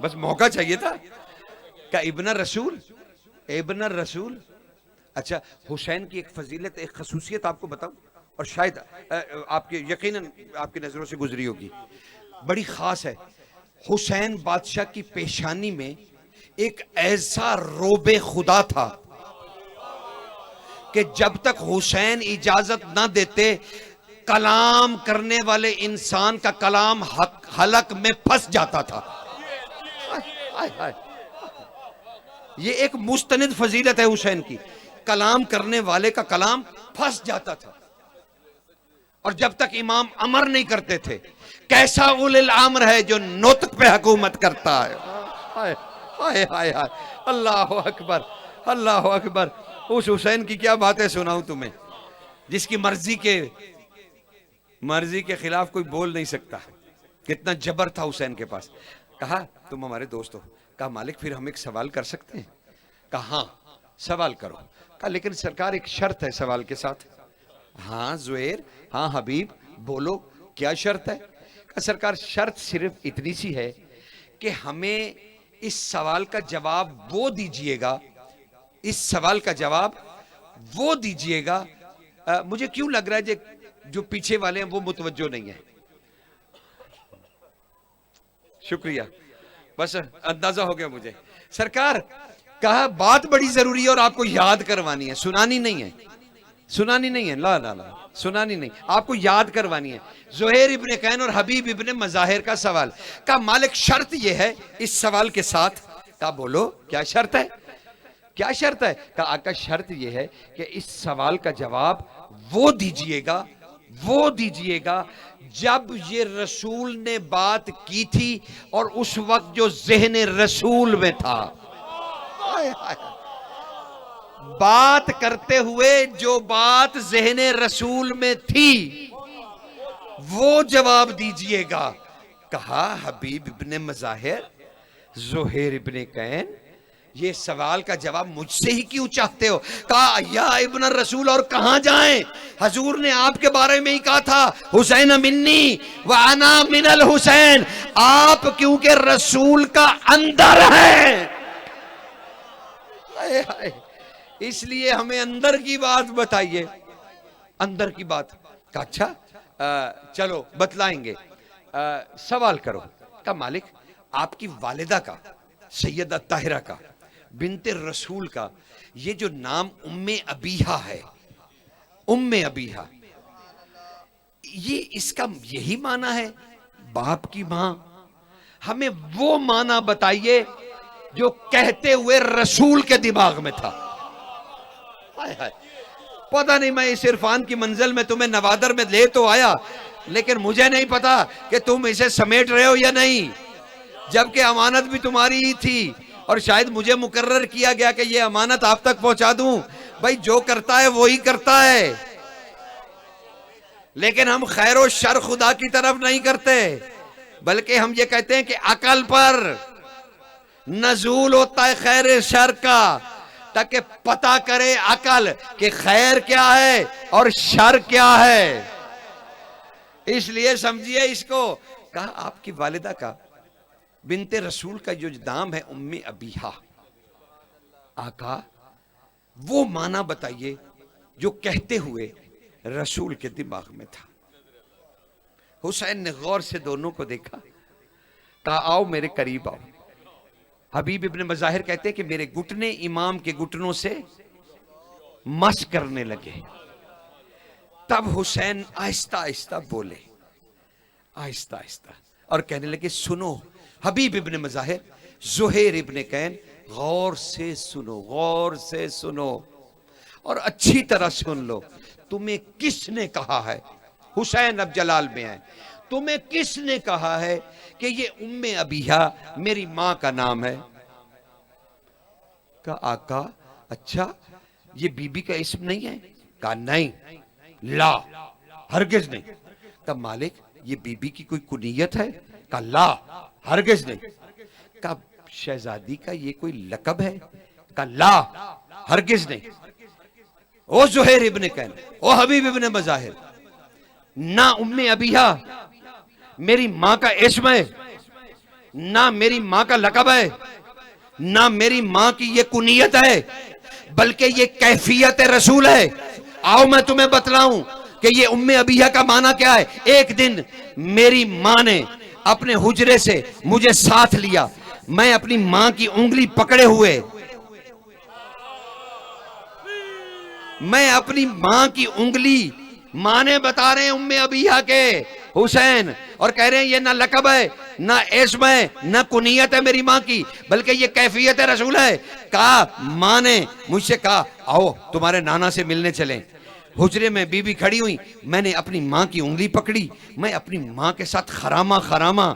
बस मौका चाहिए था। का इब्न रसूल, इब्न रसूल। अच्छा, हुसैन की एक फजीलत, एक खसूसियत आपको बताऊं, और शायद आपके यकीनन आपकी नजरों से गुजरी होगी, बड़ी खास है। हुसैन बादशाह की पेशानी में एक ऐसा रोबे खुदा था कि जब तक हुसैन इजाजत ना देते कलाम करने वाले इंसान का कलाम हलक में फंस जाता था। हाय हाय, ये एक मुस्तनिद फजीलत है हुसैन की, कलाम करने वाले का कलाम फंस जाता था। और जब तक इमाम अमर नहीं करते थे, कैसा उलिल अम्र है जो नोतक पे हुकूमत करता है। हाय हाय हाय हाय, अल्लाह अकबर अल्लाह अकबर। उस हुसैन की क्या बातें सुनाऊं तुम्हें, जिसकी मर्जी के खिलाफ कोई बोल नहीं सकता। कितना जबर था हुसैन के पास। कहा तुम हमारे दोस्त हो। कहा मालिक फिर हम एक सवाल कर सकते हैं? कहा हाँ सवाल करो। कहा लेकिन सरकार एक शर्त है सवाल के साथ। हाँ जुएर, हाँ हबीब, बोलो क्या शर्त है? कहा सरकार शर्त सिर्फ इतनी सी है कि हमें इस सवाल का जवाब वो दीजिएगा, इस सवाल का जवाब वो दीजिएगा। मुझे क्यों लग रहा है जो पीछे वाले हैं वो मुतवज्जो नहीं है। शुक्रिया, बस अंदाजा हो गया मुझे। सरकार कहा बात बड़ी जरूरी है और आपको याद करवानी है, सुनानी नहीं है, सुनानी नहीं है, ला ला ला सुनानी नहीं, आपको याद करवानी है। ज़ुहैर इब्ने कैन और हबीब इब्ने मज़ाहिर का सवाल। का मालिक शर्त यह है इस सवाल के साथ। का बोलो क्या शर्त है? क्या शर्त है? का आका शर्त यह है कि इस सवाल का जवाब वो दीजिएगा जब ये रसूल ने बात की थी और उस वक्त जो ज़हन रसूल में था। हाय हाय, बात करते हुए जो बात ज़हन रसूल में थी वो जवाब दीजिएगा। कहा हबीब इब्ने मज़ाहिर, ज़ुहैर इब्ने कैन, ये सवाल का जवाब मुझसे ही क्यों चाहते हो? कहा या इब्न रसूल, और कहां जाएं? हजूर ने आपके बारे में ही कहा था हुसैन मिन्नी व अना मिनल हुसैन, आप क्योंकि रसूल का अंदर है। हाय हाय, इसलिए हमें अंदर की बात बताइए, अंदर की बात। कहा अच्छा चलो बतलाएंगे, सवाल करो। का मालिक आपकी वालिदा का, सैयदा ताहिरा का, बिनते रसूल का ये जो नाम उम्मे अबीहा है, उम्मे अबीहा, ये इसका यही माना है बाप की मां? हमें वो माना बताइए जो कहते हुए रसूल के दिमाग में था। हाय हाय, पता नहीं मैं इस इरफान की मंजिल में तुम्हें नवादर में ले तो आया, लेकिन मुझे नहीं पता कि तुम इसे समेट रहे हो या नहीं, जबकि अमानत भी तुम्हारी ही थी और शायद मुझे मुकर्रर किया गया कि ये अमानत आप तक पहुंचा दूं। भाई जो करता है वो ही करता है, लेकिन हम खैर और शर खुदा की तरफ नहीं करते, बल्कि हम ये कहते हैं कि अकल पर नजूल होता है खैर शर का, ताकि पता करे अकल कि खैर क्या है और शर क्या है। इसलिए समझिए इसको। कहा आपकी वालिदा का, बिनते रसूल का जो नाम है उम्मे अबीहा, आका वो माना बताइए जो कहते हुए रसूल के दिमाग में था। हुसैन ने गौर से दोनों को देखा। कहा आओ मेरे करीब आओ। हबीब इब्ने मज़ाहिर कहते हैं कि मेरे घुटने इमाम के घुटनों से मस करने लगे। तब हुसैन आहिस्ता आहिस्ता बोले, आहिस्ता आहिस्ता, और कहने लगे सुनो हबीब इब्ने मज़ाहिर, ज़ुहैर इब्ने कैन, गौर से सुनो, गौर से सुनो और अच्छी तरह सुन लो। तुम्हें किसने कहा है, हुसैन अब जलाल में है, तुम्हें किसने कहा है कि ये उम्मे अबीहा मेरी मां का नाम है? कहा आका अच्छा ये बीबी का इस्म नहीं है? कहा नहीं, ला हरगिज नहीं। कहा मालिक ये बीबी की कोई कुनियत है? कहा ला हरगिज नहीं। कहा शहजादी का ये कोई लकब है? कहा ला हरगिज नहीं। ओ ज़ुहैर इब्ने कैन, ओ हबीब इब्ने मज़ाहिर, ना उम्मे अबीहा मेरी मां का इस्म है, ना मेरी मां का लकब है, ना मेरी मां की ये कुनियत है, बल्कि ये कैफियत रसूल है। आओ मैं तुम्हें बतलाऊं कि ये उम्मे अबीहा का माना क्या है। एक दिन मेरी मां ने अपने हुजरे से मुझे साथ लिया, मैं अपनी मां की उंगली पकड़े हुए मैं अपनी मां की उंगली, मां ने बता रहे हैं उम्मे अबीहा के हुसैन, और कह रहे हैं ये ना लकब है, ना इस्म है, ना कुनियत है मेरी मां की, बल्कि ये कैफियत रसूल है। कहा, मां ने मुझसे कहा आओ तुम्हारे नाना से मिलने चलें। हुजरे में बीबी खड़ी हुई, मैंने अपनी मां की उंगली पकड़ी, मैं अपनी मां के साथ खरामा खरामा,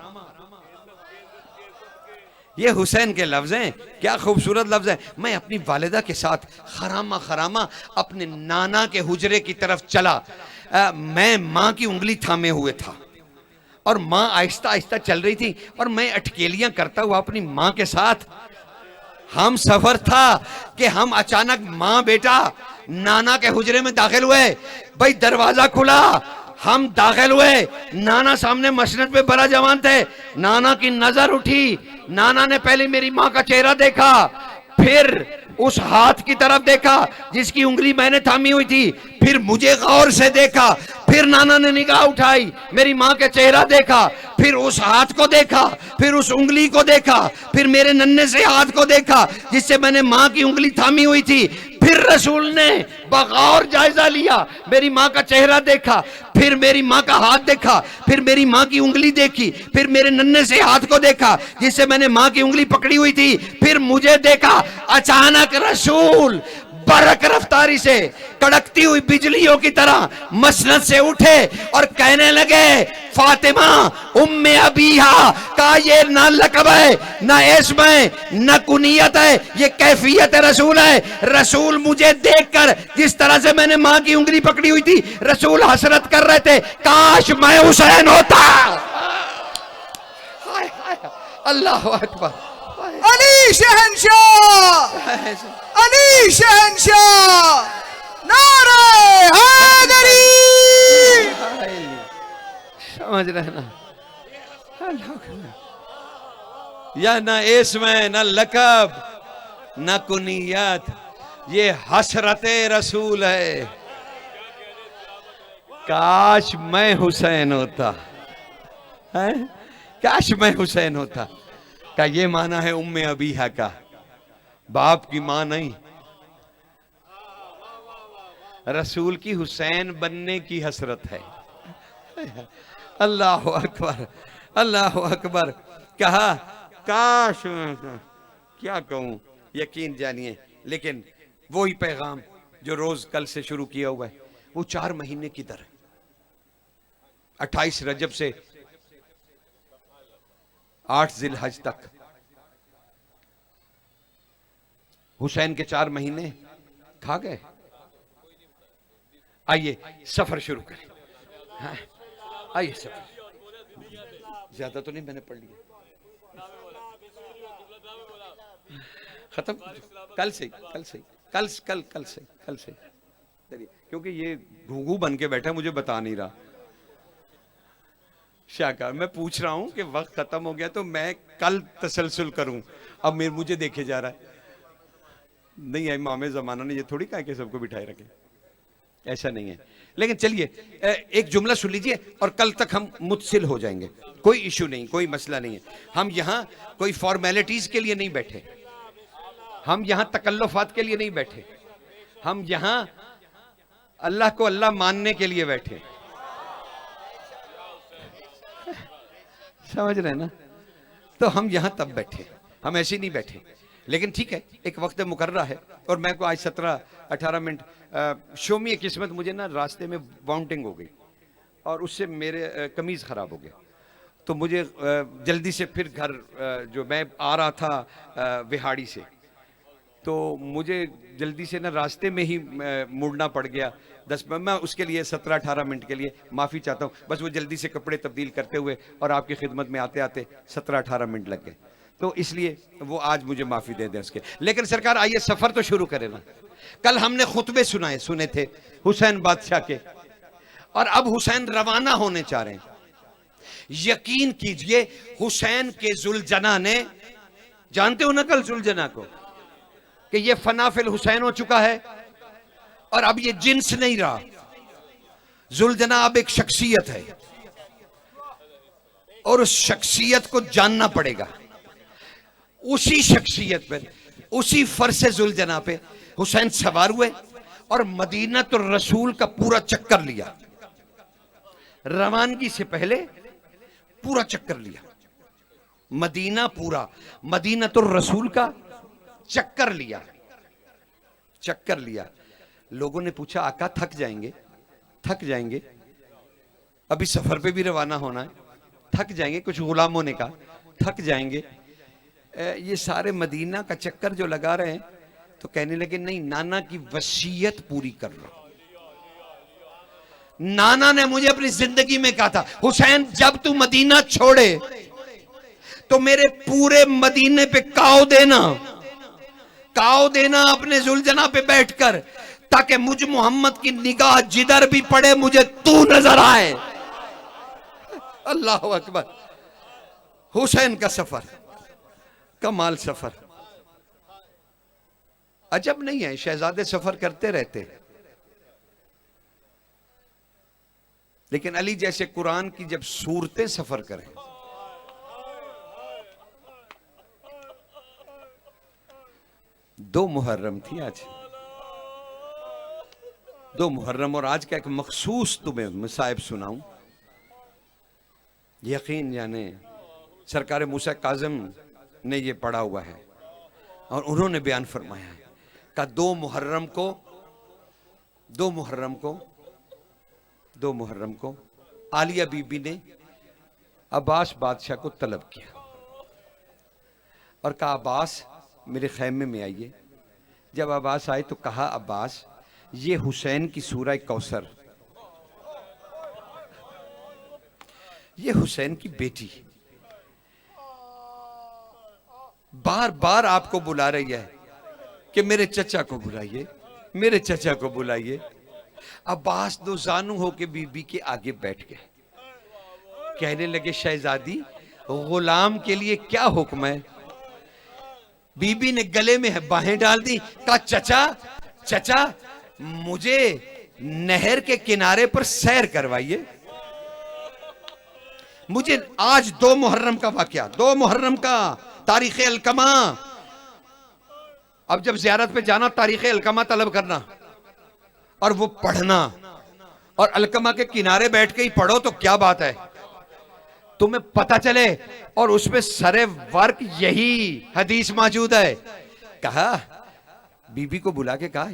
ये हुसैन के लफ्ज हैं, क्या खूबसूरत लफ्ज है। मैं अपनी वालिदा के साथ खरामा खरामा अपने नाना के हुजरे की तरफ चला। मैं मां की उंगली थामे हुए था और मां आहिस्ता आहिस्ता चल रही थी और मैं अटकेलियां करता हुआ अपनी मां के साथ। हम सफर था कि हम अचानक मां बेटा नाना के हुजरे में दाखिल हुए। भाई दरवाजा खुला, हम दाखिल हुए, नाना सामने मसनद पे बड़ा जवान थे। नाना की नजर उठी, नाना ने पहले मेरी मां का चेहरा देखा, फिर उस हाथ की तरफ देखा जिसकी उंगली मैंने थामी हुई थी, फिर मुझे गौर से देखा, फिर नाना ने निगाह उठाई, मेरी मां का चेहरा देखा, फिर उस हाथ को देखा, फिर उस उंगली को देखा, फिर मेरे नन्हे से हाथ को देखा जिससे मैंने मां की उंगली थामी हुई थी। फिर रसूल ने बगौर जायजा लिया, मेरी मां का चेहरा देखा, फिर मेरी मां का हाथ देखा, फिर मेरी मां की उंगली देखी, फिर मेरे नन्हे से हाथ को देखा जिससे मैंने मां की उंगली पकड़ी हुई थी, फिर मुझे देखा। अचानक रसूल बरक रफ्तारी से कड़कती हुई बिजलियों की तरह मसनद से उठे और कहने लगे, फातिमा उम्मे अबीहा का ये ना लकब है, ना इस्म है, ना कुनियत है, ये कैफियत रसूल है। रसूल मुझे देखकर जिस तरह से मैंने मां की उंगली पकड़ी हुई थी, रसूल हसरत कर रहे थे, काश मैं हुसैन होता। अल्लाह अकबर। अली शहंशाह, अली शहंशाह, नारे हैदरी। समझ रहे ना, या ना इस्म है, ना लकब, ना कुनियत, ये हसरते रसूल है। काश मैं हुसैन होता है, काश मैं हुसैन होता। का ये माना है उम्मे अबीहा का, बाप की मां नहीं, रसूल की हुसैन बनने की हसरत है। अल्लाह अकबर, अल्लाह अकबर। कहा काश, क्या कहूं, यकीन जानिए, लेकिन वही पैगाम जो रोज कल से शुरू किया हुआ है, वो 4 महीने की दर है। 28 रजब से 8 जिलहज तक हुसैन के 4 महीने खा गए। आइए सफर शुरू करें। हाँ, आइए सफर, ज्यादा तो नहीं मैंने पढ़ लिया, खत्म, कल से चलिए, क्योंकि ये घूंघू बन के बैठा, मुझे बता नहीं रहा। शाका मैं पूछ रहा हूं कि वक्त खत्म हो गया तो मैं कल तसलसल करूं, अब मुझे देखे जा रहा है। नहीं है, इमाम जमाना ने ये थोड़ी कहा कि सबको बिठाए रखे, ऐसा नहीं है। लेकिन चलिए एक जुमला सुन लीजिए और कल तक हम मुत्सिल हो जाएंगे, कोई इशू नहीं, कोई मसला नहीं है। हम यहां कोई फॉर्मेलिटीज के लिए नहीं बैठे, हम यहां तकल्लुफात के लिए नहीं बैठे, हम यहां अल्लाह को अल्लाह मानने के लिए बैठे। समझ रहे ना, तो हम यहां तब बैठे, हम ऐसे नहीं बैठे। लेकिन ठीक है, एक वक्त मुकर्रा है और मैं को आज 17-18 मिनट शोमी किस्मत, मुझे ना रास्ते में वाउंटिंग हो गई और उससे मेरे कमीज खराब हो गया, तो मुझे जल्दी से फिर घर, जो मैं आ रहा था विहाड़ी से, तो मुझे जल्दी से ना रास्ते में ही मुड़ना पड़ गया। मैं उसके लिए 17-18 मिनट के लिए माफ़ी चाहता हूँ। बस वो जल्दी से कपड़े तब्दील करते हुए और आपकी खिदमत में आते आते 17-18 मिनट लग गए, तो इसलिए वो आज मुझे माफ़ी दे दें उसके। लेकिन सरकार आइए सफ़र तो शुरू करें ना। कल हमने खुतबे सुने थे हुसैन बादशाह के, और अब हुसैन रवाना होने चाह रहे हैं। यकीन कीजिए, हुसैन के जुलजना ने, जानते हो ना कल जुलजना को, कि ये फनाफिल हुसैन हो चुका है और अब ये जिन्स नहीं रहा। जुलजना अब एक शख्सियत है और उस शख्सियत को जानना पड़ेगा। उसी शख्सियत पर, उसी फर्श जुलजना पे हुसैन सवार हुए और मदीना तो रसूल का पूरा चक्कर लिया, रवानगी से पहले पूरा चक्कर लिया, मदीना पूरा, मदीना तो रसूल का चक्कर लिया, चक्कर लिया। लोगों ने पूछा आका थक जाएंगे? थक जाएंगे, अभी सफर पे भी रवाना होना है, थक जाएंगे? कुछ गुलामों ने कहा थक जाएंगे। ये सारे मदीना का चक्कर जो लगा रहे हैं, तो कहने लगे नहीं, नाना की वसीयत पूरी कर लो। नाना ने मुझे अपनी जिंदगी में कहा था, हुसैन जब तू मदीना छोड़े तो मेरे पूरे मदीने पे काव देना, काव देना अपने जुलजना पे बैठकर, ताकि मुझ मोहम्मद की निगाह जिधर भी पड़े मुझे तू नजर आए। अल्लाह अकबर। हुसैन का सफर, कमाल सफर। अजब नहीं है, शहजादे सफर करते रहते, लेकिन अली जैसे कुरान की जब सूरतें सफर करें, दो मुहर्रम थी आज, दो मुहर्रम, और आज का एक मखसूस तुम्हें मसाइब सुनाऊं। यकीन जाने सरकार मूसा काज़िम ने ये पढ़ा हुआ है और उन्होंने बयान फरमाया है कि दो मुहर्रम को आलिया बीबी ने अब्बास बादशाह को तलब किया और कहा अब्बास मेरे खैमे में आइए। जब अब्बास आए तो कहा अब्बास ये हुसैन की सूरह कौसर, ये हुसैन की बेटी बार बार आपको बुला रही है कि मेरे चचा को बुलाइए, मेरे चचा को बुलाइए। अब्बास दो जानू होके बीबी के आगे बैठ गए, कहने लगे शहजादी गुलाम के लिए क्या हुक्म है? बीबी ने गले में बाहें डाल दी, कहा चचा चचा मुझे नहर के किनारे पर सैर करवाइए। मुझे आज 2 मुहर्रम का वाकया, 2 मुहर्रम का तारीख अलकमा। अब जब ज़ियारत पे जाना तारीख अलकमा तलब करना और वो पढ़ना, और अलकमा के किनारे बैठ के ही पढ़ो तो क्या बात है, तुम्हें पता चले। और उसमें सरे वर्क यही हदीस मौजूद है। कहा बीबी को बुला के कहा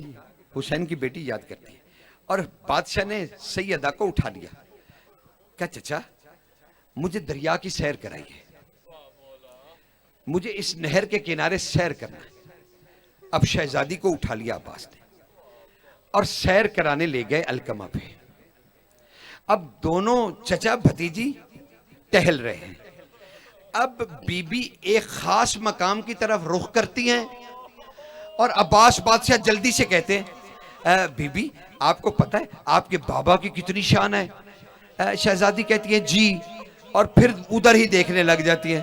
हुसैन की बेटी याद करती है, और बादशाह ने सैयदा को उठा लिया। क्या चचा मुझे दरिया की सैर कराइए, मुझे इस नहर के किनारे सैर करना है। अब शहजादी को उठा लिया अब्बास ने और सैर कराने ले गए अलकमा पे। अब दोनों चचा भतीजी टहल रहे हैं। अब बीबी एक खास मकाम की तरफ रुख करती हैं और अब्बास बादशाह जल्दी से कहते हैं बीबी आपको पता है आपके बाबा की कितनी शान है? शहजादी कहती है जी, और फिर उधर ही देखने लग जाती है।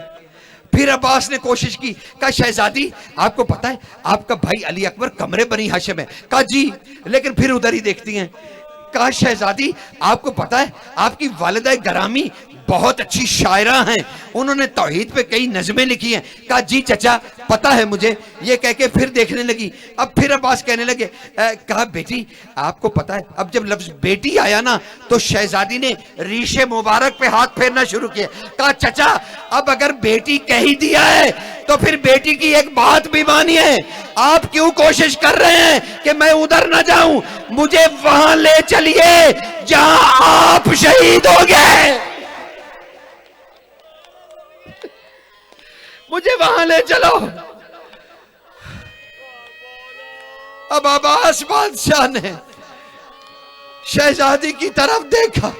फिर अब्बास ने कोशिश की, कहा शहजादी आपको पता है आपका भाई अली अकबर कमरे बनी हाशिम है? कहा जी, लेकिन फिर उधर ही देखती हैं। कहा शहजादी आपको पता है आपकी वालिदा गरामी बहुत अच्छी शायरा हैं, उन्होंने तौहीद पे कई नज़में लिखी हैं। कहा जी चचा पता है मुझे। ये कह के फिर देखने लगी। अब फिर अब्बास कहने लगे कहा बेटी आपको पता है। अब जब लफ्ज बेटी आया ना तो शहजादी ने रीशे मुबारक पे हाथ फेरना शुरू किया। कहा चचा अब अगर बेटी कह ही दिया है तो फिर बेटी की एक बात भी मानिए। आप क्यों कोशिश कर रहे हैं कि मैं उधर ना जाऊं? मुझे वहां ले चलिए जहां आप शहीद हो गए, मुझे वहां ले चलो। अब अब्बास बादशाह ने शहजादी की तरफ देखा,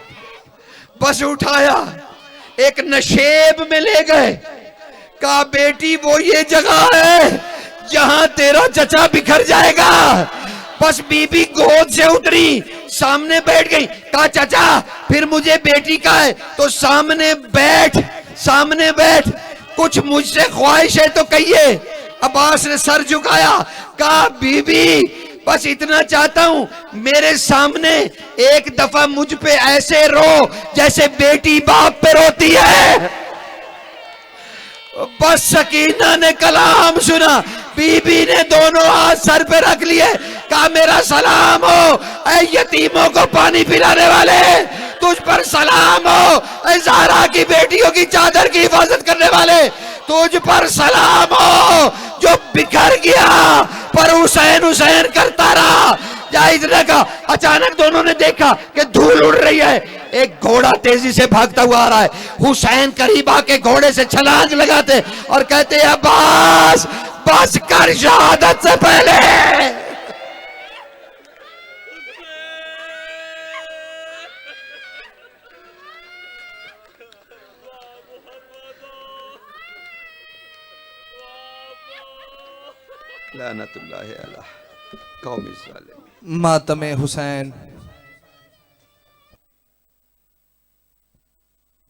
बस उठाया, एक नशेब में ले गए। कहा बेटी वो ये जगह है जहां तेरा चचा बिखर जाएगा। बस बीबी गोद से उतरी, सामने बैठ गई। कहा चाचा फिर मुझे बेटी का है तो सामने बैठ, सामने बैठ, कुछ मुझसे ख्वाहिश है तो कहिए। अब्बास ने सर झुकाया, कहा बीबी बस इतना चाहता हूं मेरे सामने एक दफा मुझ पे ऐसे रो जैसे बेटी बाप पे रोती है। बस सकीना ने कलाम सुना, बीबी ने दोनों हाथ सर पे रख लिए। कहा मेरा सलाम हो ऐ यतीमों को पानी पिलाने वाले, तुझ पर सलाम हो ऐ ज़हरा की बेटियों की चादर की हिफाजत करने वाले, तुझ पर सलाम हो जो बिखर गया पर हुसैन हुसैन करता रहा। जाहिद ने कहा, अचानक दोनों ने देखा कि धूल उड़ रही है, एक घोड़ा तेजी से भागता हुआ आ रहा है। हुसैन करीब आके घोड़े से छलांग लगाते और कहते अब्बास बस कर शहादत से पहले। लानतुल्लाह अला कौमी ज़ालिमीन। मातम हुसैन।